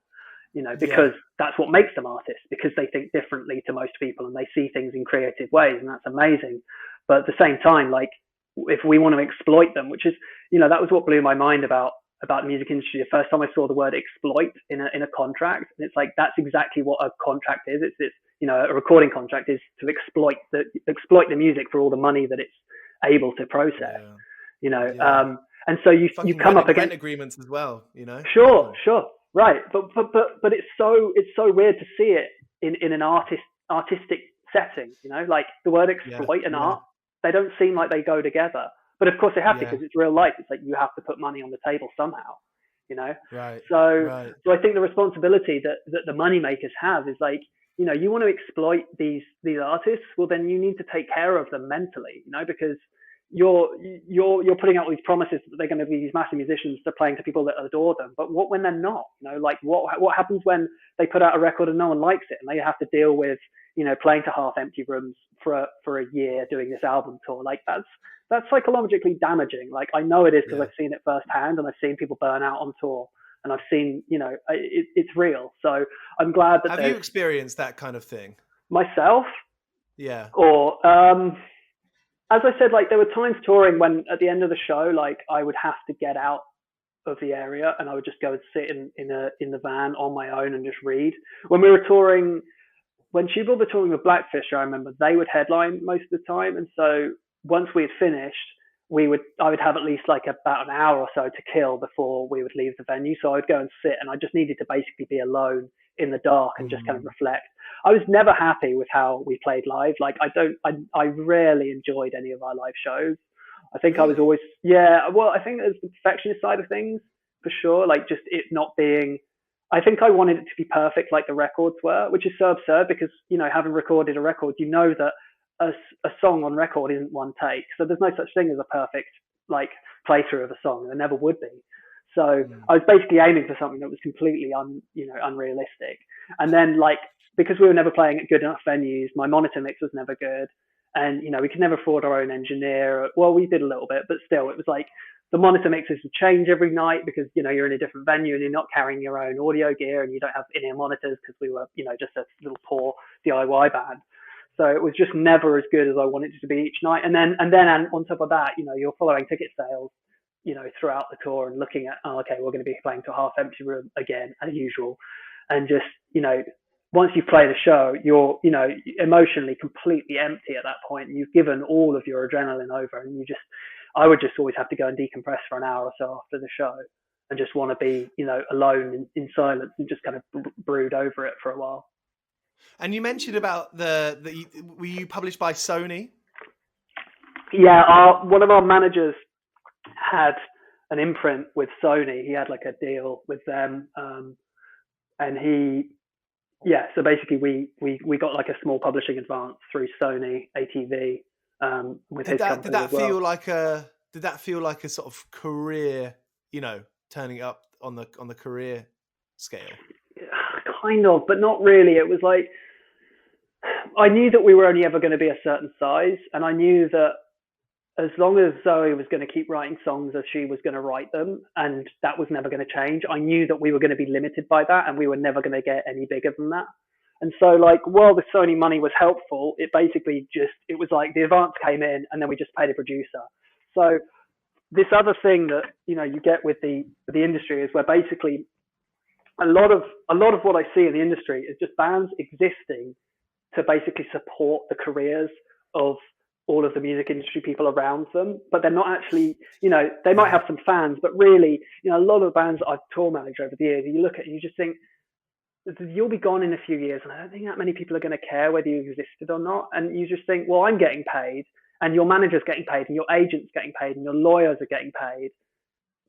because that's what makes them artists, because they think differently to most people and they see things in creative ways, and that's amazing. But at the same time, like, if we want to exploit them, which is, that was what blew my mind about the music industry. The first time I saw the word exploit in a contract, and it's like, that's exactly what a contract is. It's a recording contract is to exploit the music for all the money that it's able to process. And so you come up against agreements as well, Sure, right. But it's so weird to see it in an artistic setting, like the word exploit and art, they don't seem like they go together. But of course they have to, because it's real life. It's like, you have to put money on the table somehow, Right. So I think the responsibility that the money makers have is like, you want to exploit these artists, well then you need to take care of them mentally, because you're putting out these promises that they're going to be these massive musicians, they're playing to people that adore them. But what when they're not? Like what happens when they put out a record and no one likes it, and they have to deal with playing to half empty rooms for a year doing this album tour? Like that's psychologically damaging. Like, I know it is, because I've seen it firsthand, and I've seen people burn out on tour, and I've seen, it's real. So I'm glad that. Have you experienced that kind of thing myself? Yeah. Or as I said, like, there were times touring when at the end of the show, like, I would have to get out of the area and I would just go and sit in the van on my own and just read. When we were touring, when Tubelord were touring with Blackfish, I remember they would headline most of the time, and so once we had finished, I would have at least like about an hour or so to kill before we would leave the venue. So I would go and sit, and I just needed to basically be alone in the dark and just kind of reflect. I was never happy with how we played live. Like, I rarely enjoyed any of our live shows. I think I was always, I think there's the perfectionist side of things for sure. Like, just it not being, I think I wanted it to be perfect like the records were, which is so absurd because, having recorded a record, that a song on record isn't one take. So there's no such thing as a perfect like playthrough of a song. There never would be. So I was basically aiming for something that was completely unrealistic. And then, like, because we were never playing at good enough venues, my monitor mix was never good. And, we could never afford our own engineer. Well, we did a little bit, but still it was like the monitor mixes would change every night because, you're in a different venue and you're not carrying your own audio gear and you don't have in-ear monitors because we were, just a little poor DIY band. So it was just never as good as I wanted it to be each night. And then on top of that, you're following ticket sales, throughout the tour and looking at, we're going to be playing to a half empty room again, as usual. And just, once you've played a show, you're, emotionally completely empty at that point. And you've given all of your adrenaline over, and I would just always have to go and decompress for an hour or so after the show and just want to be, alone in silence and just kind of brood over it for a while. And you mentioned about were you published by Sony? Yeah, one of our managers had an imprint with Sony. He had like a deal with them, and so basically we got like a small publishing advance through Sony ATV with his company. Did that feel like a sort of career, turning up on the career scale? kind of, but not really. It was like, I knew that we were only ever going to be a certain size, and I knew that as long as Zoe was going to keep writing songs as she was going to write them, and that was never going to change, I knew that we were going to be limited by that, and we were never going to get any bigger than that. And so, like, while the Sony money was helpful, it basically it was like the advance came in, and then we just paid a producer. So this other thing that, you know, you get with the industry is where basically a lot of what I see in the industry is just bands existing to basically support the careers of all of the music industry people around them, but they're not actually, you know, they might have some fans, but really, you know, a lot of the bands that I've tour managed over the years, you look at it and you just think, you'll be gone in a few years, and I don't think that many people are going to care whether you existed or not. And you just think, well, I'm getting paid, and your manager's getting paid, and your agent's getting paid, and your lawyers are getting paid.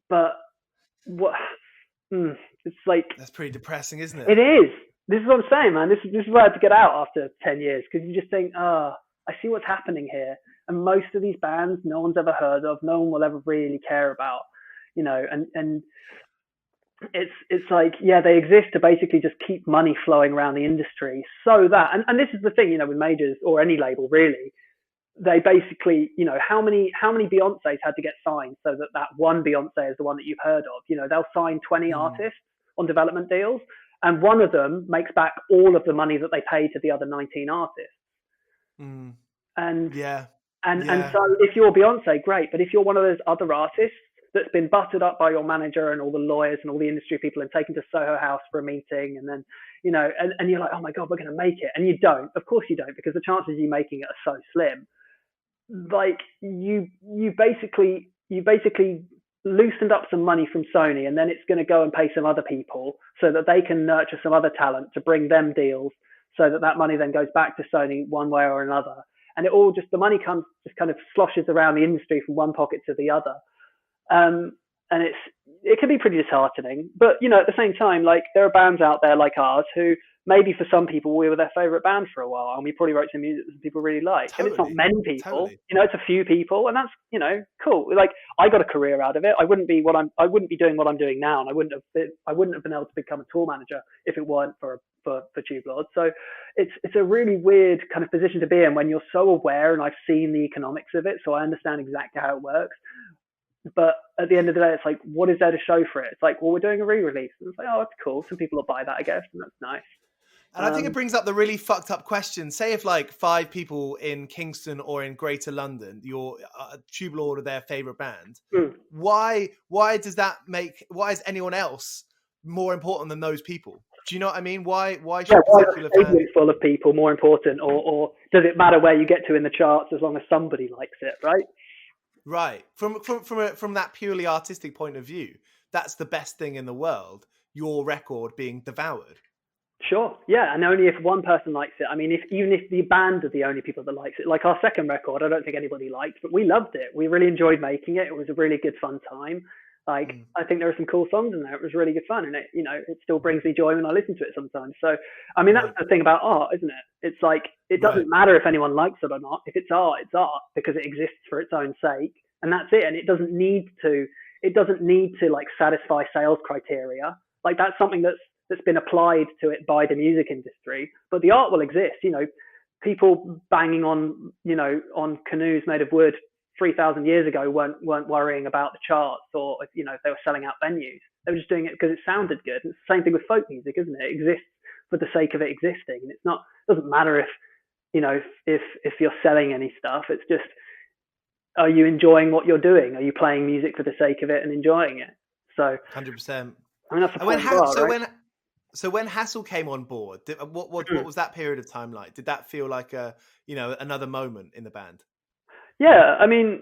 But what? It's like, that's pretty depressing, isn't it? It is. This is what I'm saying, man. This is why I had to get out after 10 years, because you just think, I see what's happening here. And most of these bands, no one's ever heard of, no one will ever really care about, you know, and it's like, yeah, they exist to basically just keep money flowing around the industry so that, and this is the thing, you know, with majors or any label really, they basically, you know, how many Beyoncés had to get signed so that one Beyonce is the one that you've heard of. You know, they'll sign 20 artists on development deals, and one of them makes back all of the money that they pay to the other 19 artists. And so if you're Beyonce, great, but if you're one of those other artists that's been buttered up by your manager and all the lawyers and all the industry people and taken to Soho House for a meeting, and then, you know, and you're like, oh my God, we're going to make it. And you don't. Of course you don't, because the chances of you making it are so slim. Like, you basically loosened up some money from Sony, and then it's going to go and pay some other people so that they can nurture some other talent to bring them deals, so that money then goes back to Sony one way or another. And it all just, the money comes, just kind of sloshes around the industry from one pocket to the other. And it can be pretty disheartening, but, you know, at the same time, like, there are bands out there like ours who maybe for some people we were their favorite band for a while, and we probably wrote some music that people really like. Totally. And it's not many people, you know, it's a few people, and that's, you know, cool. Like, I got a career out of it. I wouldn't be doing what I'm doing now, and I wouldn't have been able to become a tour manager if it weren't for Tubelord. So it's a really weird kind of position to be in when you're so aware, and I've seen the economics of it, so I understand exactly how it works. But at the end of the day, it's like, what is there to show for it? It's like, well, we're doing a re-release. And it's like, oh, that's cool. Some people will buy that, I guess, and that's nice. And I think it brings up the really fucked up question. Say if like 5 people in Kingston or in Greater London, your Tubelord are their favourite band, why is anyone else more important than those people? Do you know what I mean? Why should particular band full of people more important, or does it matter where you get to in the charts as long as somebody likes it, right? Right. From that purely artistic point of view, that's the best thing in the world, your record being devoured. Sure. Yeah. And only if one person likes it. I mean, even if the band are the only people that likes it, like our second record, I don't think anybody liked, but we loved it. We really enjoyed making it. It was a really good fun time. Like, I think there are some cool songs in there. It was really good fun. And it, you know, it still brings me joy when I listen to it sometimes. So, I mean, that's the thing about art, isn't it? It's like, it doesn't matter if anyone likes it or not. If it's art because it exists for its own sake. And that's it. And it doesn't need to like satisfy sales criteria. Like, that's something that's been applied to it by the music industry, but the art will exist. You know, people banging on, you know, on canoes made of wood 3,000 years ago weren't worrying about the charts, or, you know, if they were selling out venues. They were just doing it because it sounded good. And it's the same thing with folk music, isn't it? It exists for the sake of it existing. And it doesn't matter if, you know, if you're selling any stuff. It's just, are you enjoying what you're doing? Are you playing music for the sake of it and enjoying it? So 100%. I mean, that's the point as well, right? So when Hassel came on board, what was that period of time like? Did that feel like another moment in the band? Yeah, I mean,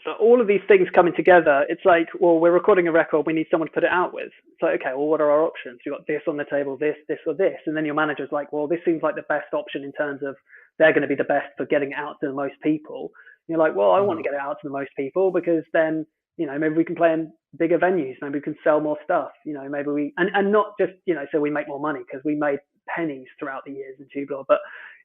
so all of these things coming together, it's like, well, we're recording a record, we need someone to put it out with. So, okay, well, what are our options? You've got this on the table, this, or this. And then your manager's like, well, this seems like the best option in terms of they're going to be the best for getting it out to the most people. And you're like, well, I want to get it out to the most people because then, you know, maybe we can play in bigger venues, maybe we can sell more stuff, you know, maybe we, and not just, you know, so we make more money, because we made pennies throughout the years in Tubelord, but,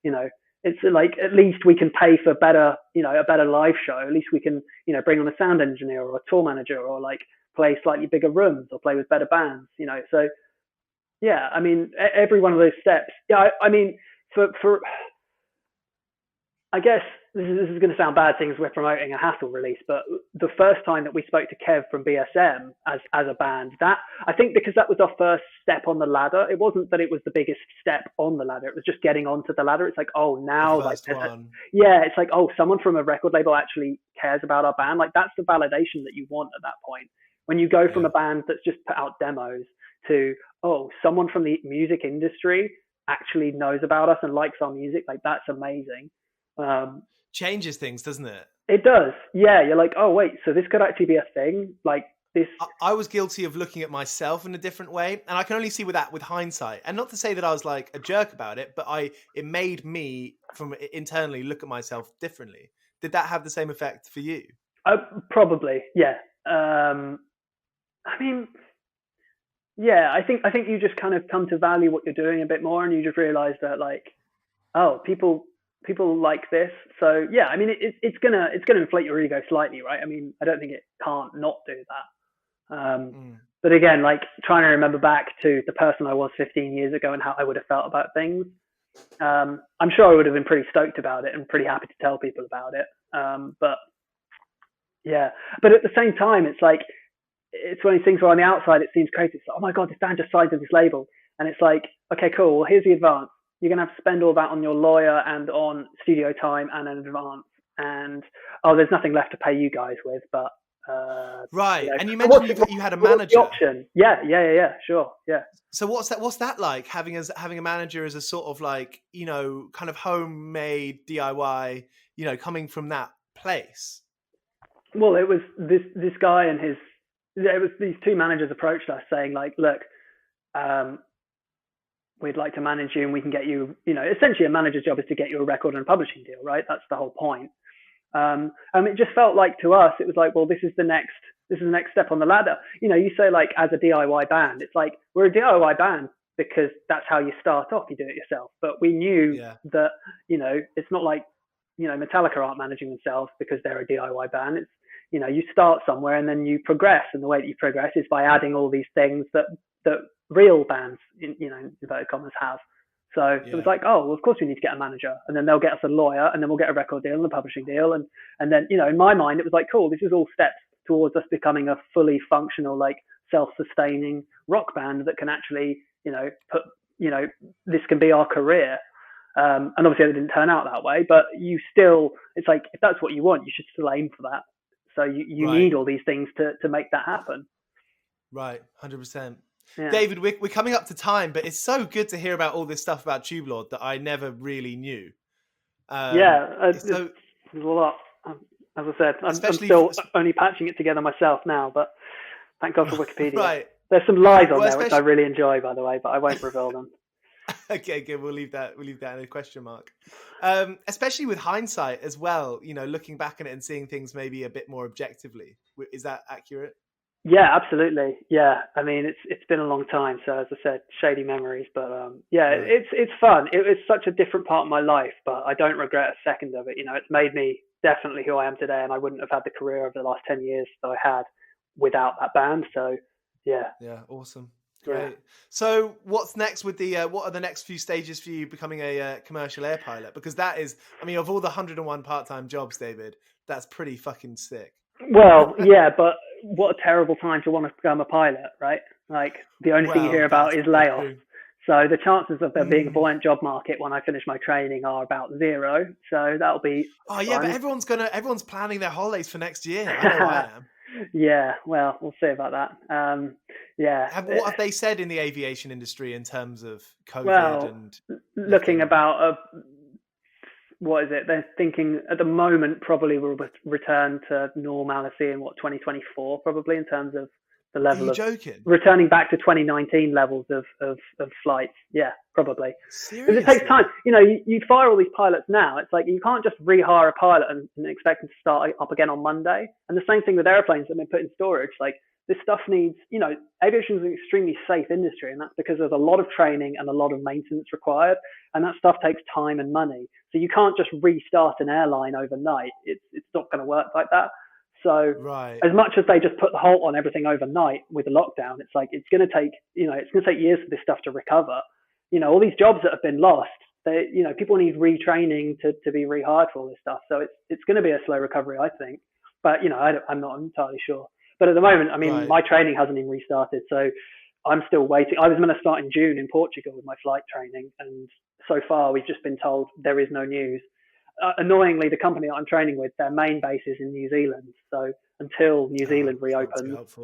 you know, it's like, at least we can pay for better, you know, a better live show. At least we can, you know, bring on a sound engineer or a tour manager, or like play slightly bigger rooms or play with better bands, you know. So Yeah, I mean, every one of those steps. Yeah, I mean, for I guess this is going to sound bad, things we're promoting a Hassel release, but the first time that we spoke to Kev from BSM as a band, that I think because that was our first step on the ladder. It wasn't that it was the biggest step on the ladder; it was just getting onto the ladder. It's like, oh, now The like first one. yeah, it's like, oh, someone from a record label actually cares about our band. Like that's the validation that you want at that point. When you go from a band that's just put out demos to, oh, someone from the music industry actually knows about us and likes our music, like that's amazing. Changes things, doesn't it? It does. Yeah, you're like, oh wait, so this could actually be a thing. Like this. I was guilty of looking at myself in a different way, and I can only see with hindsight. And not to say that I was like a jerk about it, but it made me from internally look at myself differently. Did that have the same effect for you? Probably, yeah. I mean, yeah, I think you just kind of come to value what you're doing a bit more, and you just realize that like, oh, people like this. So yeah, I mean, it's gonna inflate your ego slightly, right? I mean, I don't think it can't not do that. But again, like trying to remember back to the person I was 15 years ago and how I would have felt about things, I'm sure I would have been pretty stoked about it and pretty happy to tell people about it. But yeah, but at the same time, it's like, it's one of these things where on the outside it seems crazy. It's like, oh my God, this band just signed to this label. And it's like, okay, cool. Well, here's the advance. You're going to have to spend all that on your lawyer and on studio time and an advance. And, oh, there's nothing left to pay you guys with. But, right. You know. And you mentioned you had a manager. Option? Yeah. Sure. Yeah. So what's that like, having a manager as a sort of like, you know, kind of homemade DIY, you know, coming from that place? Well, it was this guy and it was these two managers approached us saying like, look, we'd like to manage you and we can get you, you know, essentially a manager's job is to get you a record and a publishing deal, right? That's the whole point. It just felt like to us, it was like, well, this is the next step on the ladder. You know, you say like as a DIY band, it's like we're a DIY band because that's how you start off. You do it yourself. But we knew that, you know, it's not like, you know, Metallica aren't managing themselves because they're a DIY band. It's, you know, you start somewhere and then you progress. And the way that you progress is by adding all these things that real bands, you know, inverted commas have. So it was like, oh, well, of course we need to get a manager, and then they'll get us a lawyer, and then we'll get a record deal and a publishing deal. And then, you know, in my mind, it was like, cool, this is all steps towards us becoming a fully functional, like self-sustaining rock band that can actually, you know, this can be our career. And obviously it didn't turn out that way, but it's like, if that's what you want, you should still aim for that. So you need all these things to make that happen. Right. 100%. Yeah. David, we're coming up to time, but it's so good to hear about all this stuff about Tubelord that I never really knew. There's a lot. As I said, I'm still only patching it together myself now, but thank God for Wikipedia. Right. There's some lies on there which I really enjoy, by the way, but I won't reveal them. Okay, good. We'll leave that in a question mark. Especially with hindsight as well, you know, looking back on it and seeing things maybe a bit more objectively. Is that accurate? Yeah, absolutely. Yeah, I mean, it's been a long time, so as I said, shady memories, but it's fun. It was such a different part of my life, but I don't regret a second of it. You know, it's made me definitely who I am today, and I wouldn't have had the career over the last 10 years that I had without that band. So, yeah. Yeah, awesome. Great. Yeah. So what's next with what are the next few stages for you becoming a commercial air pilot? Because that is, I mean, of all the 101 part-time jobs, David, that's pretty fucking sick. Well, yeah, but what a terrible time to want to become a pilot, right? Like the only thing you hear about is layoffs. True. So the chances of there being a buoyant job market when I finish my training are about 0. So that'll be fun. Yeah, but everyone's planning their holidays for next year. I know I am. Yeah, well, we'll see about that. What have they said in the aviation industry in terms of COVID? Well, looking about what is it? They're thinking at the moment probably will return to normalcy in 2024 probably in terms of the level of returning back to 2019 levels of flights. Yeah, probably. Seriously? Because it takes time. You know, you fire all these pilots now. It's like you can't just rehire a pilot and expect them to start up again on Monday. And the same thing with airplanes that have been put in storage. Like this stuff needs, you know, aviation is an extremely safe industry, and that's because there's a lot of training and a lot of maintenance required, and that stuff takes time and money. So you can't just restart an airline overnight. It's not going to work like that. So right. as much as they just put the halt on everything overnight with the lockdown, it's like it's going to take years for this stuff to recover. All these jobs that have been lost, people need retraining to be rehired for all this stuff. So it's going to be a slow recovery, I think. But I'm not entirely sure. But at the moment, I mean, my training hasn't even restarted, so I'm still waiting. I was going to start in June in Portugal with my flight training, and so far we've just been told there is no news. Annoyingly, the company that I'm training with, their main base is in New Zealand. So until New Zealand reopens,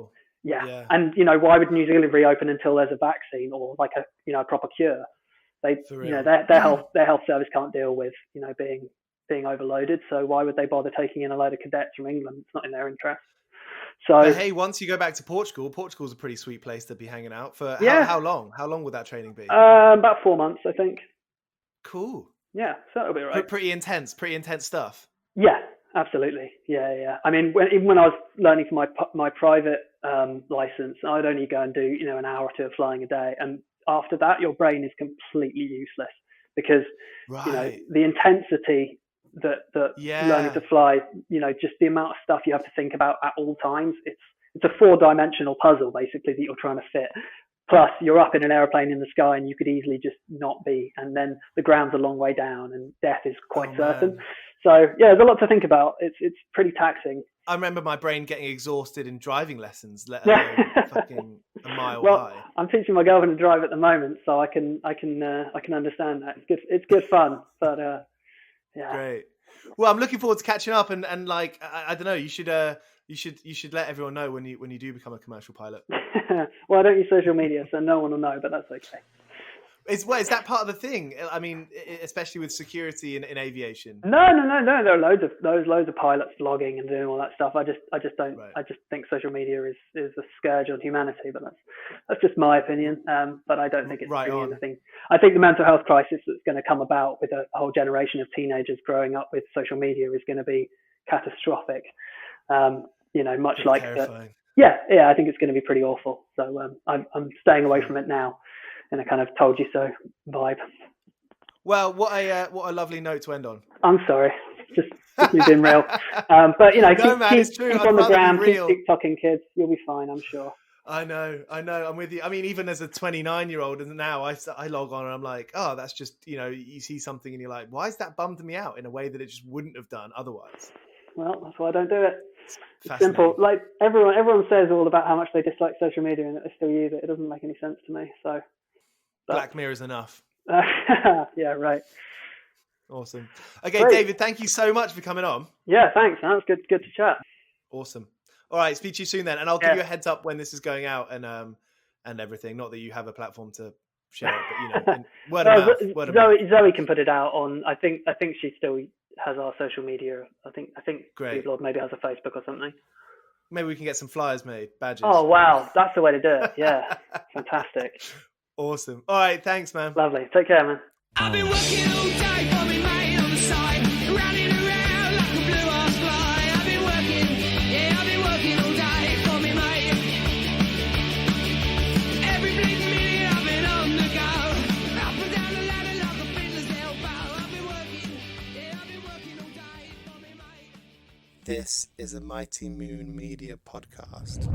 yeah. And why would New Zealand reopen until there's a vaccine or like a proper cure? Their health service can't deal with being overloaded. So why would they bother taking in a load of cadets from England? It's not in their interest. So but hey, once you go back to Portugal's a pretty sweet place to be hanging out for. How long? How long would that training be? About 4 months, I think. Cool. Yeah, so it'll be right. Pretty intense stuff. Yeah, absolutely. Yeah. I mean, even when I was learning for my private license, I'd only go and do an hour or two of flying a day, and after that, your brain is completely useless because the intensity that learning to fly, just the amount of stuff you have to think about at all times. It's a 4-dimensional puzzle basically that you're trying to fit. Plus, you're up in an airplane in the sky and you could easily just not be. And then the ground's a long way down and death is quite certain. Man. So, yeah, there's a lot to think about. It's pretty taxing. I remember my brain getting exhausted in driving lessons, let alone fucking a mile high. I'm teaching my girlfriend to drive at the moment, so I can understand that. It's good fun, but yeah. Great. Well, I'm looking forward to catching up and like I don't know. You should let everyone know when you do become a commercial pilot. Well, I don't use social media, so no one will know, but that's okay. Is that part of the thing? I mean, especially with security in aviation. No. There are loads of pilots vlogging and doing all that stuff. I just don't. Right. I just think social media is a scourge on humanity. But that's just my opinion. But I don't think it's really anything. I think the mental health crisis that's going to come about with a whole generation of teenagers growing up with social media is going to be catastrophic. Much like that. Yeah. I think it's going to be pretty awful. So I'm staying away from it now. In a kind of told you so vibe. Well, what a lovely note to end on. I'm sorry, just being real. But keep on the gram, keep TikToking, kids. You'll be fine, I'm sure. I know. I'm with you. I mean, even as a 29-year-old, and now I log on and I'm like, oh, that's just you see something and you're like, why is that bummed me out in a way that it just wouldn't have done otherwise? Well, that's why I don't do it. It's simple. Like everyone says all about how much they dislike social media and that they still use it. It doesn't make any sense to me. So. Black Mirror is enough. Yeah, right. Awesome. Okay, Great. David, thank you so much for coming on. Yeah, thanks. That was good to chat. Awesome. All right, speak to you soon then, and I'll give you a heads up when this is going out and everything. Not that you have a platform to share it, but word of mouth. Zoe can put it out on. I think she still has our social media. I think Tubelord maybe has a Facebook or something. Maybe we can get some flyers made, badges. Oh wow, that's the way to do it. Yeah, fantastic. Awesome. All right, thanks, man. Lovely. Take care, man. I've been working all day for me mate on the side, running around like a blue-ass fly. I've been working all day for me mate. Every bleeding minute I've been on the go, up and down the ladder like a fiddler's elbow. I've been working all day for me mate. This is a Mighty Moon Media podcast.